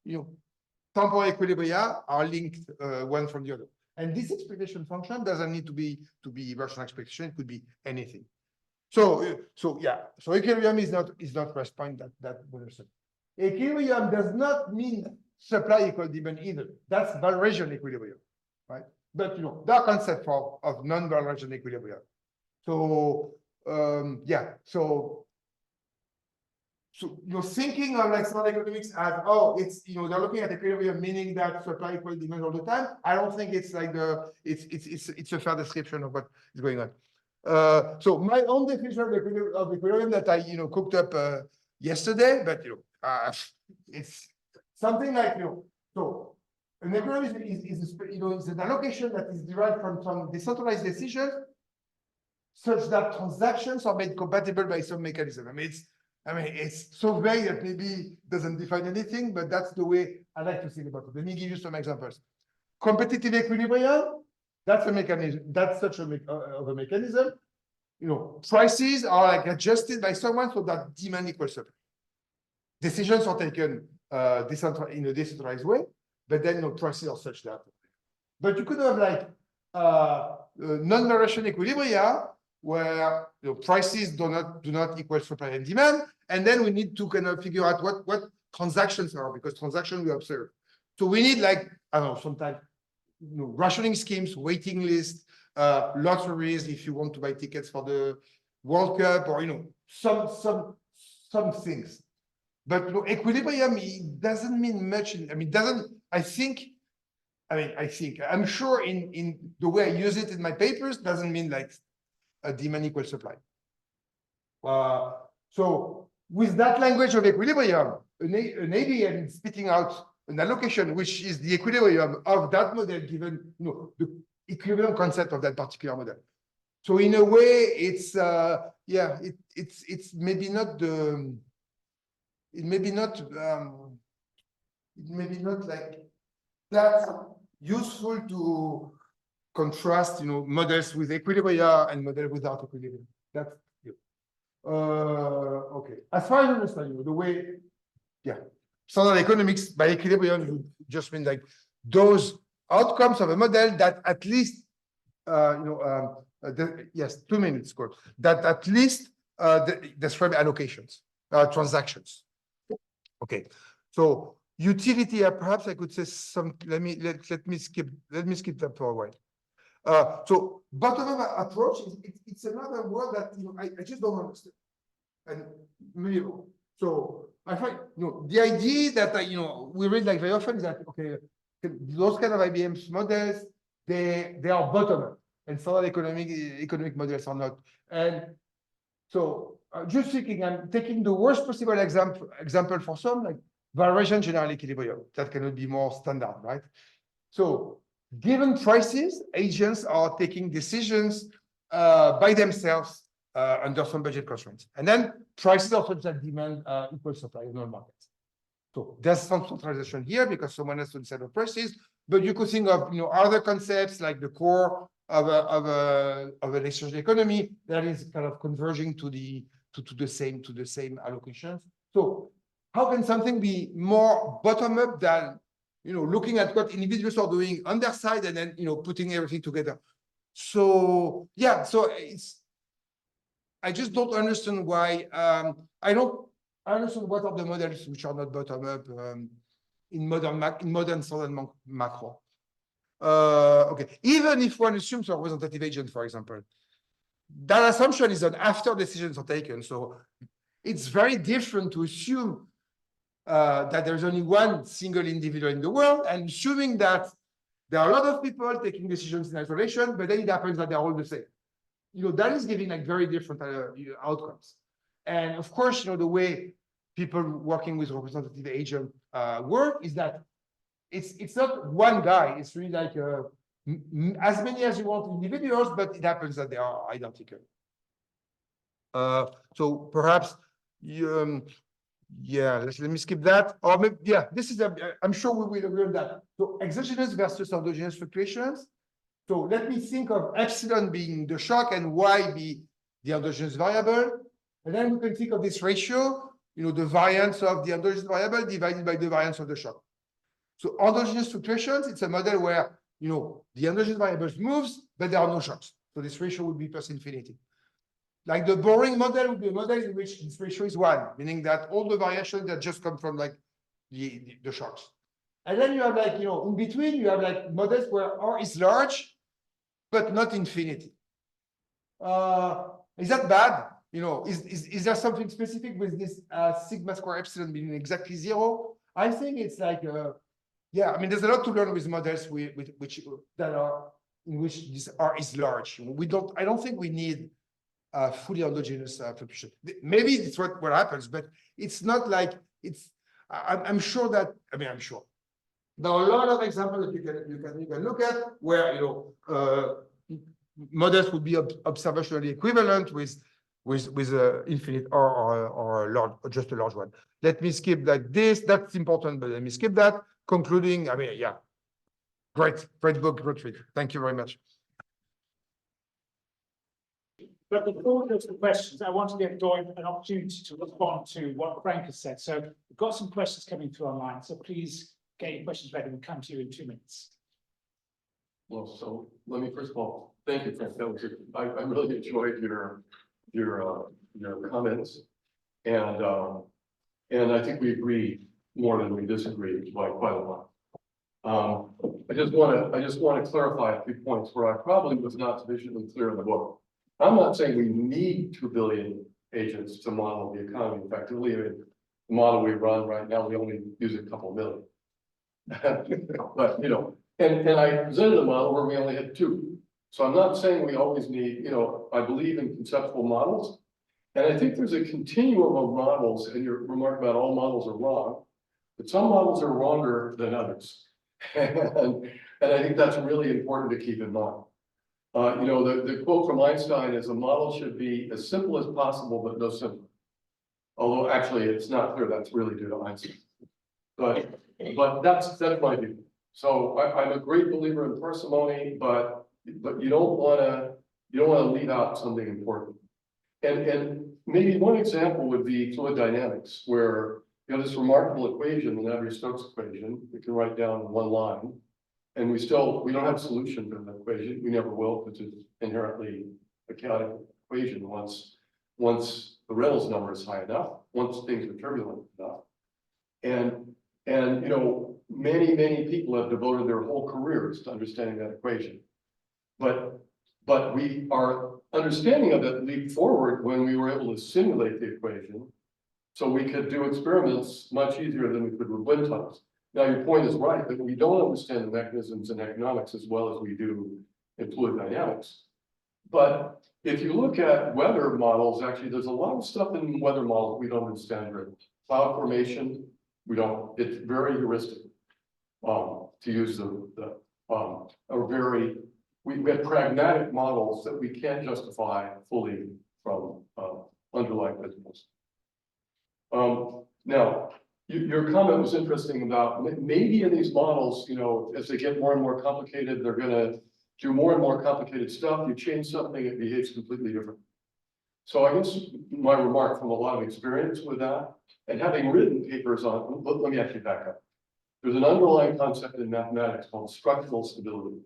temporal equilibria are linked one from the other. And this expectation function doesn't need to be rational expectation, it could be anything. So equilibrium is not rest point, that we understand. Equilibrium does not mean supply equal demand either. That's Valrasian equilibrium, right? But there are concepts of non-Valrasian equilibrium. So so you're thinking of like smart economics as they're looking at equilibrium, meaning that supply equal demand all the time. I don't think it's like it's a fair description of what is going on. So my own definition of equilibrium that I cooked up yesterday, but it's something like so an equilibrium is an allocation that is derived from some decentralized decisions, such that transactions are made compatible by some mechanism. I mean, it's so vague that maybe doesn't define anything, but that's the way I like to think about it. Let me give you some examples. Competitive equilibrium, that's a mechanism. That's such of a mechanism. Prices are like adjusted by someone so that demand equals supply. Decisions are taken in a decentralized way, but then prices are such that. But you could have like non-Valrasian equilibria, where prices do not equal supply and demand, and then we need to kind of figure out what transactions are, because transactions we observe. So we need like I don't know, sometimes rationing schemes, waiting lists, lotteries if you want to buy tickets for the World Cup, or some things. But equilibrium, it doesn't mean much. I'm sure in the way I use it in my papers doesn't mean like a demand equals supply. So with that language of equilibrium, an ABM is spitting out an allocation which is the equilibrium of that model given the equivalent concept of that particular model. So in a way, it's maybe not like that useful to contrast, models with equilibria and models without equilibrium. That's okay. As far as I understand, the way Standard economics by equilibrium would just mean like those outcomes of a model that at least, yes, 2 minutes, good, that at least describe allocations, transactions. Okay, so utility, perhaps I could say some, let me skip that for a while. So bottom-up approach, it's another word that, I just don't understand. And maybe, so I find, the idea that, we read like very often is that, okay, those kind of IBM models, they are bottom-up, and standard economic models are not. And so just thinking, I'm taking the worst possible example for some, like variation general equilibrium, that cannot be more standard, right? So given prices, agents are taking decisions by themselves under some budget constraints. And then prices are such that demand equal supply in all markets. So there's some centralization here because someone has to decide the prices, but you could think of other concepts like the core of an exchange economy that is kind of converging to the same allocations. So how can something be more bottom up than looking at what individuals are doing on their side and then putting everything together? So yeah, so I just don't understand why I understand what are the models which are not bottom up in modern standard macro. Okay, even if one assumes a representative agent, for example, that assumption is that after decisions are taken. So it's very different to assume that there's only one single individual in the world and assuming that there are a lot of people taking decisions in isolation, but then it happens that they're all the same. That is giving like very different outcomes. And of course, the way people working with representative agent work is that it's not one guy. It's really like as many as you want individuals, but it happens that they are identical. So perhaps let me skip that. Or maybe, this is I'm sure we will agree on that. So exogenous versus endogenous fluctuations. So let me think of epsilon being the shock and y be the endogenous variable. And then we can think of this ratio, the variance of the endogenous variable divided by the variance of the shock. So endogenous fluctuations, it's a model where, the endogenous variables moves, but there are no shocks. So this ratio would be plus infinity. Like the boring model would be a model in which this ratio is 1, meaning that all the variations that just come from like the shocks. And then you have like, in between, you have like models where R is large, but not infinity. Is that bad? Is there something specific with this sigma square epsilon being exactly 0? I think it's like, there's a lot to learn with models in which this R is large. I don't think we need fully endogenous fluctuation. Maybe it's what happens, but it's not like I'm sure that, I'm sure. There are a lot of examples that you can look at where models would be observationally equivalent with infinite or large, or just a large one. Let me skip like this. That's important, but let me skip that. Concluding, great book, great read. Thank you very much. But before we go to the questions, I want to give Doyne an opportunity to respond to what Franck has said. So we've got some questions coming through online. So please get your questions ready. We'll come to you in 2 minutes. Well, so let me first of all thank you, Franck. That was I really enjoyed your comments, and I think we agree more than we disagree by quite a lot. I just want to clarify a few points where I probably was not sufficiently clear in the book. I'm not saying we need 2 billion agents to model the economy effectively. I mean, the model we run right now, we only use a couple million. But and I presented a model where we only had 2. So I'm not saying we always need, I believe in conceptual models. And I think there's a continuum of models, and your remark about all models are wrong, but some models are wronger than others. And I think that's really important to keep in mind. The quote from Einstein is a model should be as simple as possible, but no simpler. Although actually it's not clear that's really due to Einstein. But that's my view. So I'm a great believer in parsimony, but you don't want to leave out something important. And maybe one example would be fluid dynamics, where you have this remarkable equation, the Navier-Stokes equation, we can write down in one line. And we don't have a solution to that equation. We never will, because it's inherently a chaotic equation once the Reynolds number is high enough, once things are turbulent enough. And you know, many people have devoted their whole careers to understanding that equation. But our understanding of it leaped forward when we were able to simulate the equation. So we could do experiments much easier than we could with wind tunnels. Now, your point is right, that we don't understand the mechanisms in economics as well as we do in fluid dynamics. But if you look at weather models, actually, there's a lot of stuff in weather models we don't understand very much. Cloud formation, it's very heuristic. To use we have pragmatic models that we can't justify fully from underlying principles. Now, your comment was interesting about maybe in these models, you know, as they get more and more complicated, they're going to do more and more complicated stuff. You change something, it behaves completely different. So I guess my remark from a lot of experience with that, and having written papers on, let me actually back up. There's an underlying concept in mathematics called structural stability.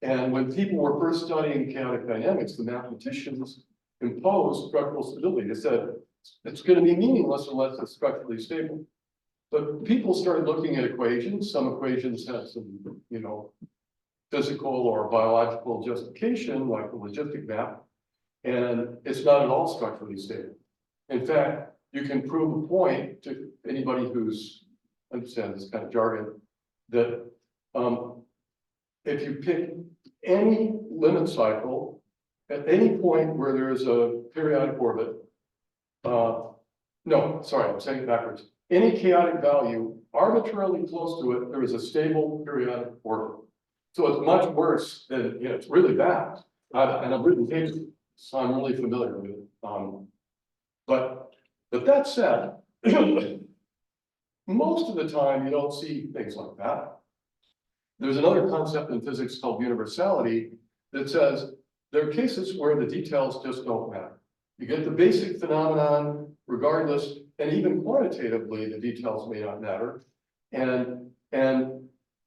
And when people were first studying chaotic dynamics, the mathematicians imposed structural stability. They said, it's going to be meaningless unless it's structurally stable. But people started looking at equations. Some equations have some, you know, physical or biological justification, like the logistic map, and it's not at all structurally stable. In fact, you can prove a point to anybody who's understands this kind of jargon that if you pick any limit cycle at any point where there is a periodic orbit, no, sorry, I'm saying it backwards. Any chaotic value arbitrarily close to it, there is a stable periodic orbit. So it's much worse than, you know, it's really bad. And I've written papers, so I'm really familiar with it. But that said, most of the time you don't see things like that. There's another concept in physics called universality that says there are cases where the details just don't matter. You get the basic phenomenon regardless, and even quantitatively, the details may not matter. And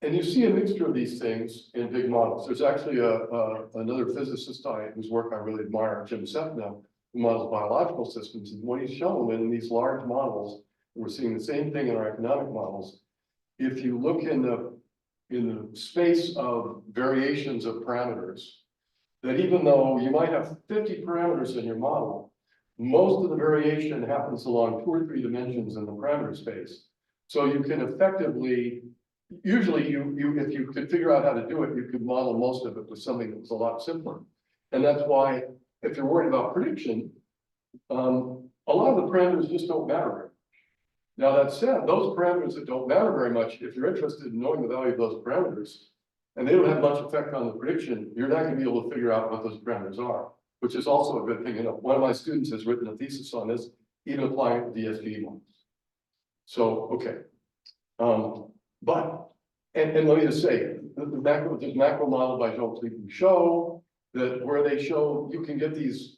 you see a mixture of these things in big models. There's actually another physicist whose work I really admire, Jim Sepna, who models biological systems. And what he's shown in these large models, we're seeing the same thing in our economic models. If you look in the space of variations of parameters, that even though you might have 50 parameters in your model, most of the variation happens along 2 or 3 dimensions in the parameter space. So you can effectively, usually if you could figure out how to do it, you could model most of it with something that was a lot simpler. And that's why, if you're worried about prediction, a lot of the parameters just don't matter very much. Now, that said, those parameters that don't matter very much, if you're interested in knowing the value of those parameters, and they don't have much effect on the prediction, you're not going to be able to figure out what those parameters are, which is also a good thing. You know, one of my students has written a thesis on this, even applying it to DSG models. So, okay. But let me just say, there's macro model by Jean-Philippe Michaud, that where they show you can get these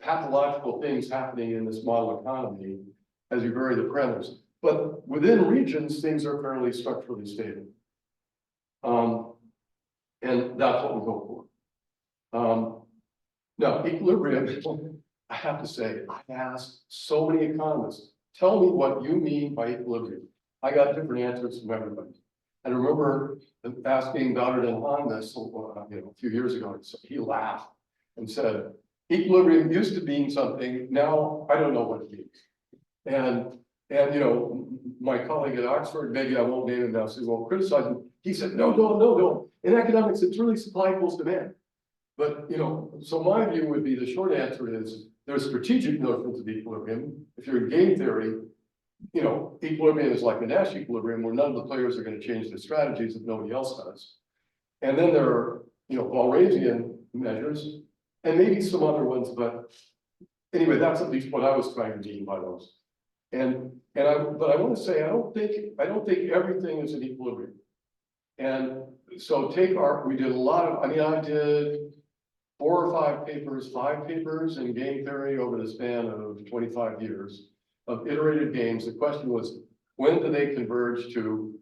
pathological things happening in this model economy as you vary the parameters. But within regions, things are fairly structurally stable. And that's what we hope for. Now, equilibrium, I have to say, I've asked so many economists, tell me what you mean by equilibrium. I got different answers from everybody. And I remember asking Goddard and Hahn this a few years ago. So he laughed and said, equilibrium used to mean something, now I don't know what it means. And you know, my colleague at Oxford, maybe I won't name him now, so he won't criticize him. He said, no. In economics, it's really supply equals demand. But, you know, so my view would be the short answer is there's strategic notions of equilibrium. If you're in game theory, you know, equilibrium is like a Nash equilibrium where none of the players are going to change their strategies if nobody else does. And then there are, you know, Walrasian measures and maybe some other ones, but anyway, that's at least what I was trying to mean by those. But I want to say I don't think everything is in equilibrium. And so we did a lot of, I did 4 or 5 papers in game theory over the span of 25 years. of iterative games. The question was, when do they converge to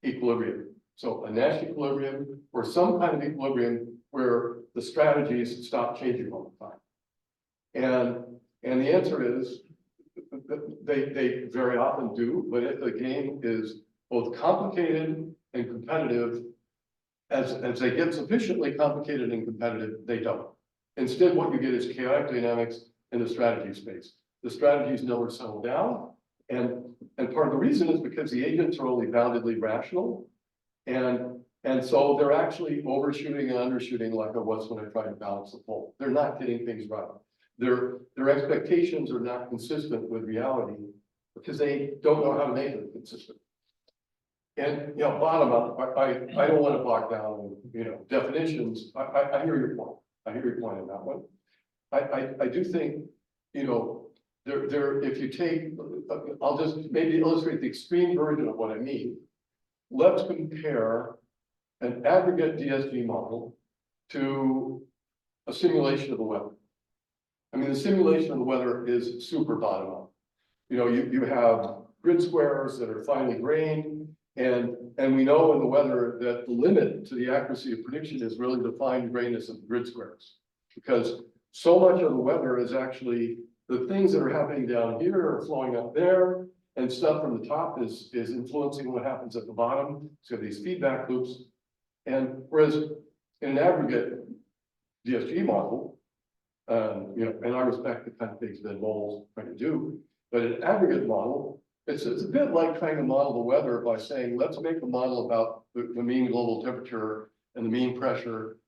equilibrium? So a Nash equilibrium or some kind of equilibrium where the strategies stop changing all the time. And the answer is they very often do, but if the game is both complicated and competitive, as they get sufficiently complicated and competitive, they don't. Instead, what you get is chaotic dynamics in the strategy space. The strategies never settle down. And part of the reason is because the agents are only boundedly rational. And so they're actually overshooting and undershooting like I was when I tried to balance the pole. They're not getting things right. Their expectations are not consistent with reality because they don't know how to make them consistent. And, you know, bottom up, I don't want to bog down on, you know, definitions. I hear your point. I hear your point on that one. I do think, you know, if you take, I'll just maybe illustrate the extreme version of what I mean. Let's compare an aggregate DSG model to a simulation of the weather. I mean, the simulation of the weather is super bottom up. You know, you have grid squares that are finely grained, and we know in the weather that the limit to the accuracy of prediction is really the fine grainness of the grid squares, because so much of the weather is actually the things that are happening down here are flowing up there, and stuff from the top is influencing what happens at the bottom. So these feedback loops, and whereas in an aggregate DSG model, you know, and I respect the kind of things that moles trying to do, but an aggregate model, it's a bit like trying to model the weather by saying, let's make a model about the mean global temperature and the mean pressure.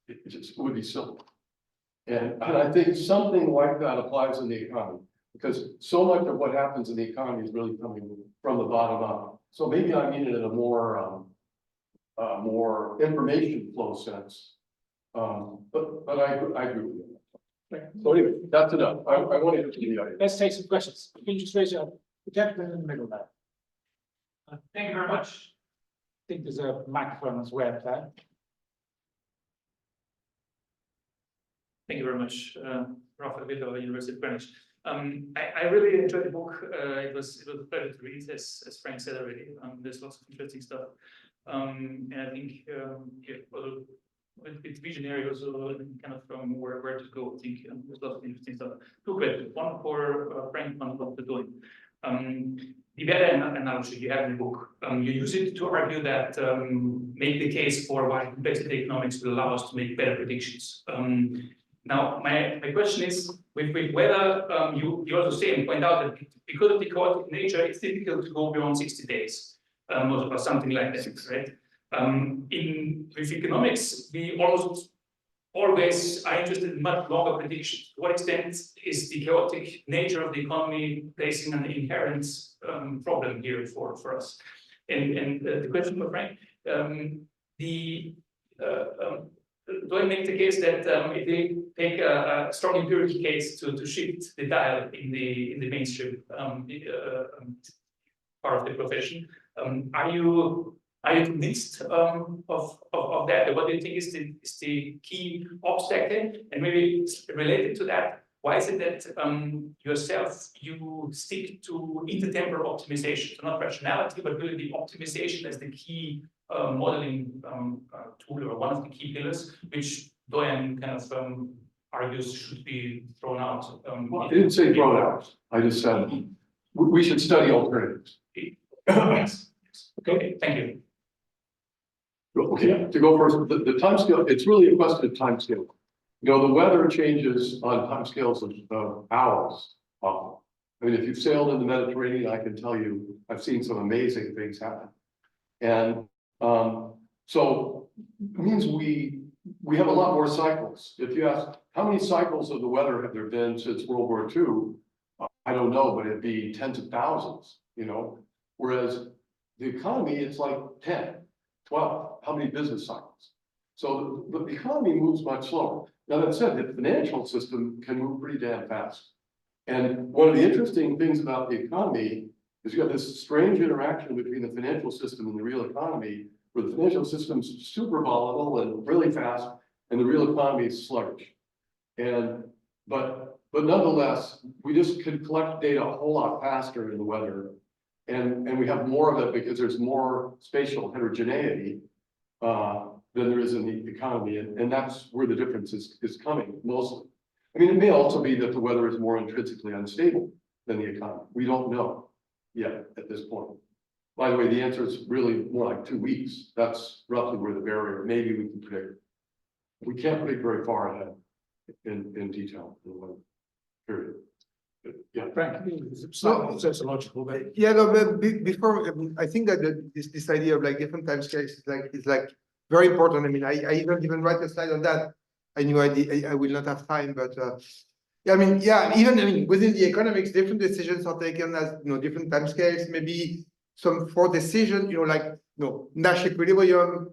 It just would be silly. And I think something like that applies in the economy, because so much of what happens in the economy is really coming from the bottom up. So maybe I mean it in a more information flow sense. But I agree with you. So anyway, that's enough. I want to get to the audience. Let's take some questions. Can you just raise your hand? The gentleman in the middle there. Thank you very much. I think there's a microphone as well there. Thank you very much, Rafael Vito, University of Greenwich. I really enjoyed the book. It was a pleasure to read, as Frank said already. There's lots of interesting stuff, and I think with visionary also kind of from where to go. I think there's lots of interesting stuff. Two questions: one for Frank, one for Doyne. The better analogy you have in the book, you use it to argue that make the case for why complexity economics will allow us to make better predictions. Now, my question is, with whether you also say and point out that because of the chaotic nature, it's difficult to go beyond 60 days or something like that, right? With economics, we almost always are interested in much longer predictions. To what extent is the chaotic nature of the economy placing an inherent problem here for us? And the question for Frank, Doyne makes the case that if they take a strong empirical case to shift the dial in the mainstream part of the profession, are you convinced of that? What do you think is the key obstacle? And maybe related to that, why is it that yourself you stick to intertemporal optimization, so not rationality, but really the optimization as the key modeling tool, or one of the key pillars, which Doyne kind of argues should be thrown out? Well, I didn't say thrown out. I just said we should study alternatives. Yes. Okay, thank you. Okay, to go first, the time scale, it's really a question of time scale. You know, the weather changes on time scales of hours often. I mean, if you've sailed in the Mediterranean, I can tell you, I've seen some amazing things happen. And so it means we have a lot more cycles. If you ask, how many cycles of the weather have there been since World War II? I don't know, but it'd be tens of thousands, you know, whereas the economy, it's like 10, 12, how many business cycles? So the economy moves much slower. Now that said, the financial system can move pretty damn fast. And one of the interesting things about the economy is you have this strange interaction between the financial system and the real economy, where the financial system's super volatile and really fast, and the real economy is sluggish. But But nonetheless, we just can collect data a whole lot faster in the weather. And we have more of it because there's more spatial heterogeneity than there is in the economy. And that's where the difference is coming mostly. I mean, it may also be that the weather is more intrinsically unstable than the economy. We don't know yet at this point. By the way, the answer is really more like 2 weeks. That's roughly where the barrier, maybe we can predict. We can't predict very far ahead in detail. Period. But, yeah. Frank, it's slightly sociological, but Yeah, no, but before, I think that this idea of like different time scales is like very important. I mean, I even write a slide on that. I knew I will not have time, but yeah, I mean, yeah, even I mean within the economics, different decisions are taken as different time scales. Maybe some for decision, like Nash equilibrium,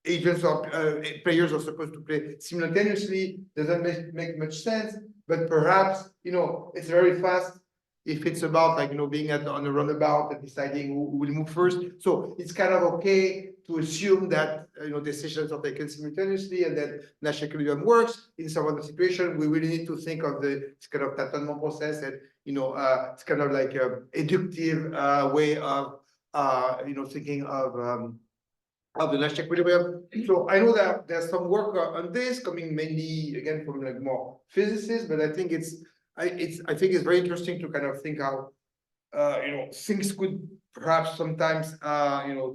agents or players are supposed to play simultaneously. Doesn't make much sense. But perhaps it's very fast if it's about like being on a runabout and deciding who will move first. So it's kind of okay to assume that decisions are taken simultaneously and that Nash equilibrium works. In some other situation, we really need to think of this kind of tâtonnement process, and it's kind of like a inductive way of thinking of the Nash equilibrium. So I know that there's some work on this coming mainly again from like more physicists, but I think I think it's very interesting to kind of think how things could perhaps sometimes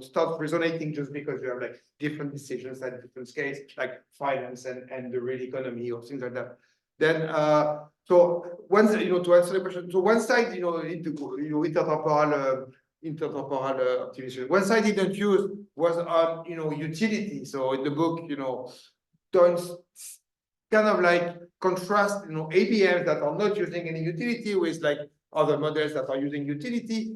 start resonating just because you have like different decisions at different scales, like finance and the real economy or things like that. Then so once to answer the question, so one side intertemporal optimization. One side he didn't use was on utility. So in the book, Doyne kind of like contrast ABMs that are not using any utility with like other models that are using utility.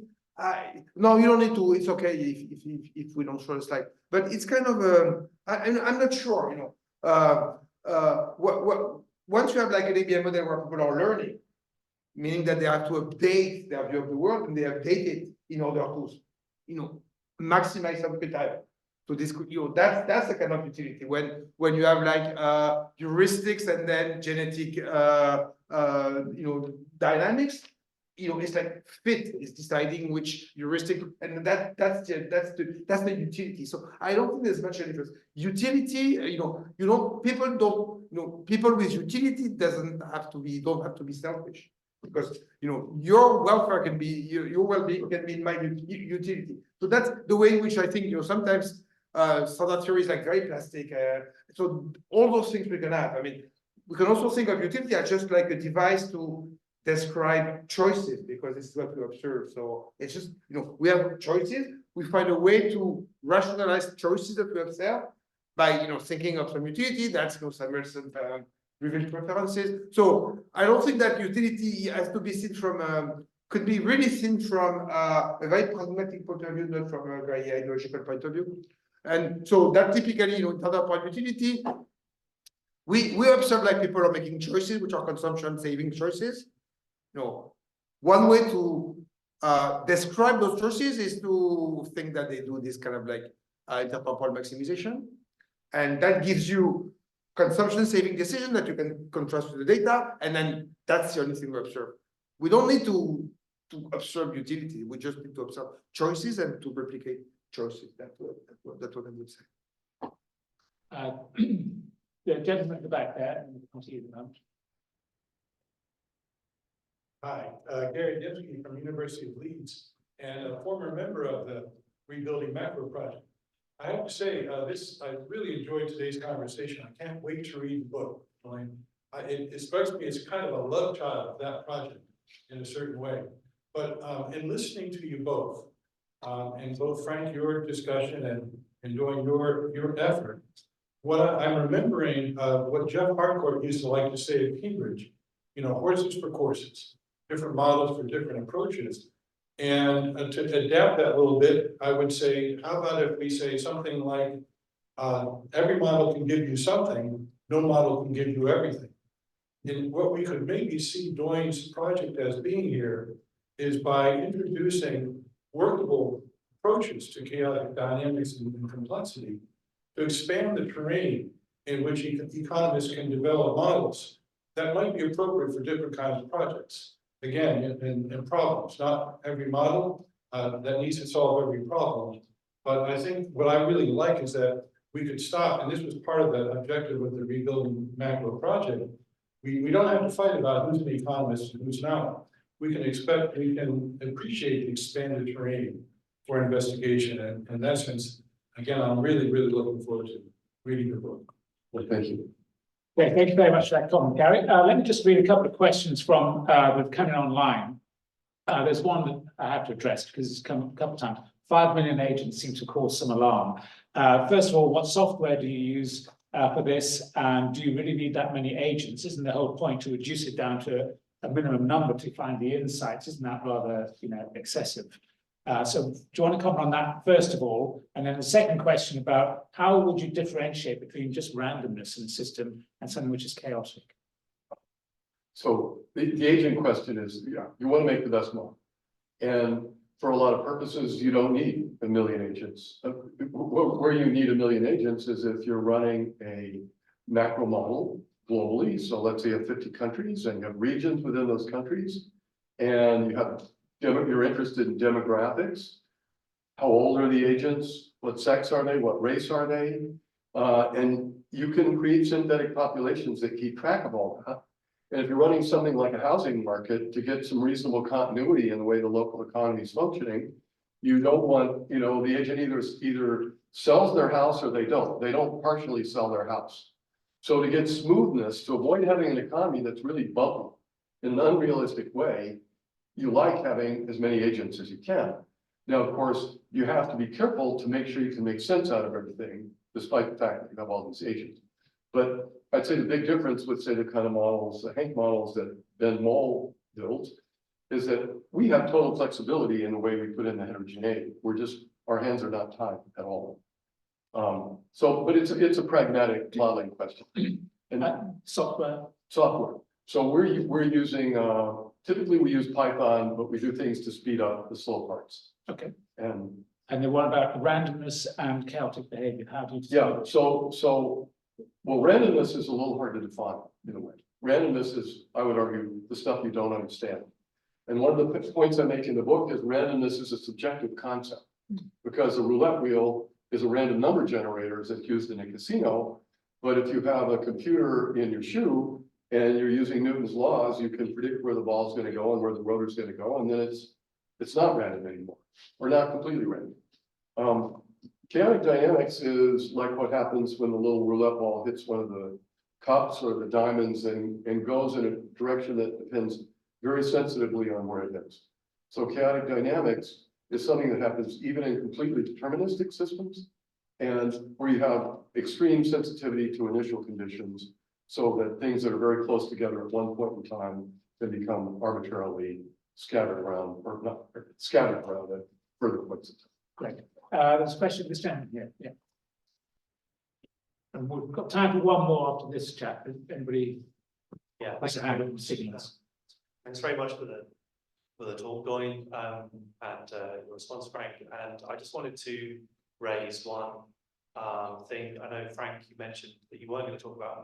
No, you don't need to. It's okay if we don't show the slide. But it's kind of I'm not sure. Once you have like an ABM model where people are learning, meaning that they have to update their view of the world, and they update it in order to maximize output time. So this could that's the kind of utility when you have like heuristics and then genetic dynamics. It's like fit is deciding which heuristic, and that's the utility. So I don't think there's much difference. Utility, people with utility don't have to be selfish, because your welfare can be your well-being can be in my utility. So that's the way in which I think sometimes standard theory is like very plastic. So all those things we can have. I mean, we can also think of utility as just like a device to describe choices, because this is what we observe. So it's just we have choices. We find a way to rationalize choices that we observe by thinking of some utility. That's Samuelson revealed preferences. So I don't think that utility has to be seen from could be really seen from a very pragmatic point of view, not from a very ideological point of view. And so that typically, in terms of utility, we observe like people are making choices which are consumption saving choices. One way to describe those choices is to think that they do this kind of like intertemporal maximization, and that gives you consumption saving decision that you can contrast with the data, and then that's the only thing we observe. We don't need to observe utility. We just need to observe choices and to replicate choices. That's what I would say. The gentleman at the back there, and I'll see you in a moment. Hi, Gary Dipsky from University of Leeds, and a former member of the Rebuilding Macro Project. I have to say, I really enjoyed today's conversation. I can't wait to read the book, Doyne. It strikes me as kind of a love child of that project in a certain way. But in listening to you both, and both Franck, your discussion, and Doyne, your effort, what I'm remembering what Jeff Harcourt used to like to say at Cambridge, horses for courses, different models for different approaches. And to adapt that a little bit, I would say, how about if we say something like, every model can give you something, no model can give you everything. And what we could maybe see Doyne's project as being here is by introducing workable approaches to chaotic dynamics and complexity to expand the terrain in which economists can develop models that might be appropriate for different kinds of projects. Again, in problems, not every model that needs to solve every problem. But I think what I really like is that we could stop, and this was part of the objective with the rebuilding macro project. We don't have to fight about who's an economist and who's not. We can appreciate the expanded terrain for investigation, and in that sense, again, I'm really looking forward to reading your book. Well, thank you. Okay, thank you very much for that comment, Gary. Let me just read a couple of questions from that come in online. There's one that I have to address because it's come a couple of times. 5 million agents seem to cause some alarm. First of all, what software do you use for this? And do you really need that many agents? Isn't the whole point to reduce it down to a minimum number to find the insights? Isn't that rather, excessive? So do you want to comment on that first of all? And then the second question about how would you differentiate between just randomness in the system and something which is chaotic? So the agent question is, you want to make the best model. And for a lot of purposes, you don't need 1 million agents. Where you need 1 million agents is if you're running a macro model globally. So let's say you have 50 countries and you have regions within those countries, and you're interested in demographics. How old are the agents? What sex are they? What race are they? And you can create synthetic populations that keep track of all that. And if you're running something like a housing market to get some reasonable continuity in the way the local economy is functioning, you don't want, the agent either sells their house or they don't. They don't partially sell their house. So to get smoothness, to avoid having an economy that's really bumpy in an unrealistic way, you like having as many agents as you can. Now, of course, you have to be careful to make sure you can make sense out of everything, despite the fact that you have all these agents. But I'd say the big difference with, say, the kind of models, the Hank models that Ben Moll built, is that we have total flexibility in the way we put in the heterogeneity. Our hands are not tied at all. But it's a pragmatic modeling question. And Software. So we're using, typically we use Python, but we do things to speed up the slow parts. Okay. And then what about randomness and chaotic behavior? How do you? Well, randomness is a little hard to define in a way. Randomness is, I would argue, the stuff you don't understand. And one of the points I make in the book is randomness is a subjective concept, because a roulette wheel is a random number generator that's used in a casino. But if you have a computer in your shoe and you're using Newton's laws, you can predict where the ball's going to go and where the rotor's going to go, and then it's not random anymore, or not completely random. Chaotic dynamics is like what happens when the little roulette ball hits one of the cups or the diamonds and goes in a direction that depends very sensitively on where it is. So chaotic dynamics is something that happens even in completely deterministic systems, and where you have extreme sensitivity to initial conditions, so that things that are very close together at one point in time can become arbitrarily scattered around, or not scattered around at further points in time. Great. There's a question this gentleman here. Yeah. And we've got time for one more after this chat. If anybody likes to have signals. Thanks very much for the talk, Doyne, and your response, Frank. And I just wanted to raise one thing. I know, Frank, you mentioned that you weren't going to talk about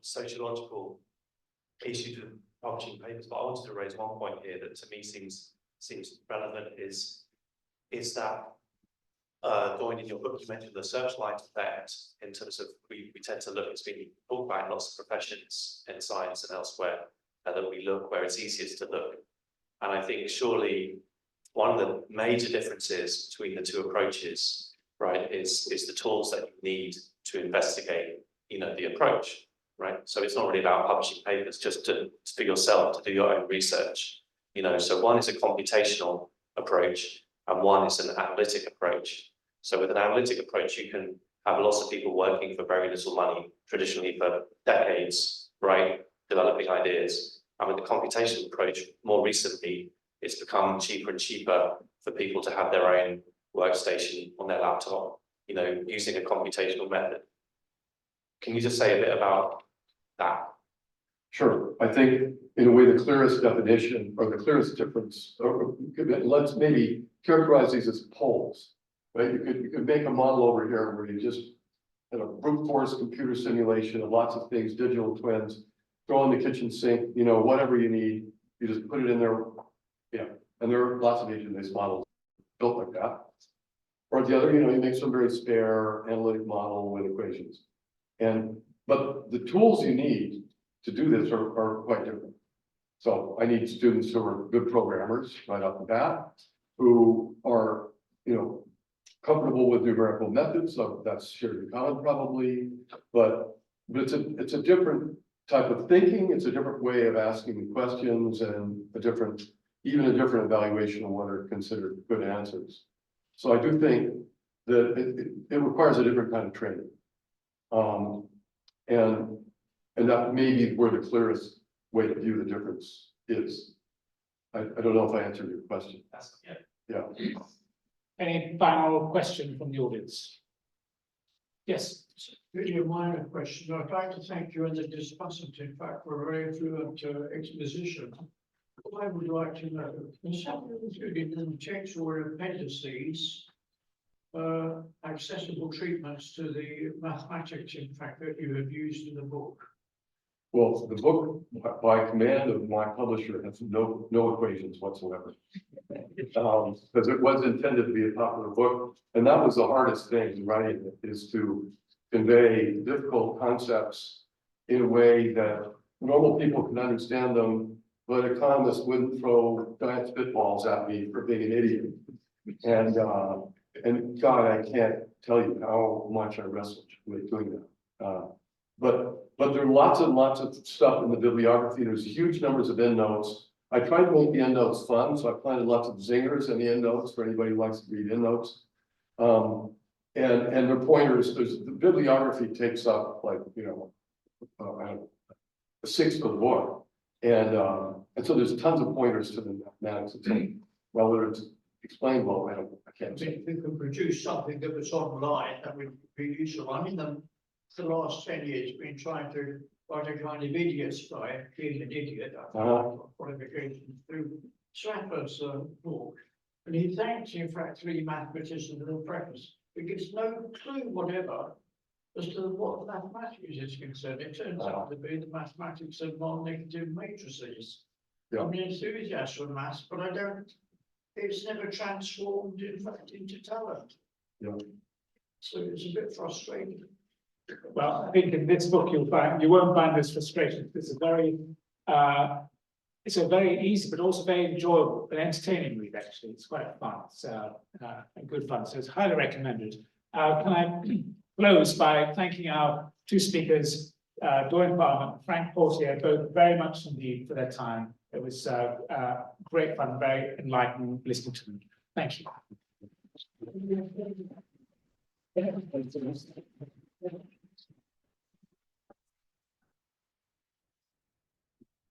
sociological issues with publishing papers, but I wanted to raise one point here that to me seems relevant is that Doyne, in your book, you mentioned the searchlight effect in terms of we tend to look, it's been talked about in lots of professions in science and elsewhere, that we look where it's easiest to look. And I think surely one of the major differences between the two approaches, right, is the tools that you need to investigate, the approach, right? So it's not really about publishing papers, just for yourself to do your own research, So one is a computational approach, and one is an analytic approach. So with an analytic approach, you can have lots of people working for very little money, traditionally for decades, right, developing ideas. And with the computational approach, more recently, it's become cheaper and cheaper for people to have their own workstation on their laptop, using a computational method. Can you just say a bit about that? Sure. I think in a way, the clearest definition or the clearest difference, or let's maybe characterize these as poles, right? You could make a model over here where you just brute force computer simulation of lots of things, digital twins, throw in the kitchen sink, you know, whatever you need, you just put it in there. Yeah, and there are lots of agent-based models built like that. Or the other, you know, you make some very spare analytic model with equations. But the tools you need to do this are quite different. So I need students who are good programmers right off the bat, who are, you know, comfortable with numerical methods, so that's shared in common probably, but it's a different type of thinking, it's a different way of asking questions and even a different evaluation of what are considered good answers. So I do think that it requires a different kind of training. And that may be where the clearest way to view the difference is. I don't know if I answered your question. Yeah. Any final question from the audience? Yes. Really a minor question. I'd like to thank you and the discussant, in fact, for a very fluent exposition. What I would like to know, in some included in the text or appendices, accessible treatments to the mathematics, in fact, that you have used in the book. Well, the book, by command of my publisher, has no equations whatsoever. Because it was intended to be a popular book, and that was the hardest thing in writing it, is to convey difficult concepts in a way that normal people can understand them, but economists wouldn't throw giant spitballs at me for being an idiot. And God, I can't tell you how much I wrestled with doing that. But there are lots and lots of stuff in the bibliography. There's huge numbers of endnotes. I tried to make the endnotes fun, so I planted lots of zingers in the endnotes for anybody who likes to read endnotes. And the pointers, the bibliography takes up like, you know, I don't know, a sixth of the book. And so there's tons of pointers to the mathematics. Well, whether it's explained well, I can't say. If we could produce something that was online, that would be useful. I mean, the last 10 years been trying to write a kind of idiots by being an idiot. Qualifications through Swapper's book. And he thanks, in fact, three mathematicians in the preface. It gives no clue whatever as to what mathematics is concerned. It turns out to be the mathematics of non-negative matrices. Yeah. I'm an enthusiast for maths, but it's never transformed, in fact, into talent. Yeah. So it's a bit frustrating. Well, I think in this book you won't find this frustration. It's a very easy, but also very enjoyable and entertaining read. Actually, it's quite fun. It's good fun. So it's highly recommended. Can I close by thanking our two speakers, Doyne Farmer and Franck Portier, both very much indeed for their time. It was great fun, very enlightening listening to them. Thank you.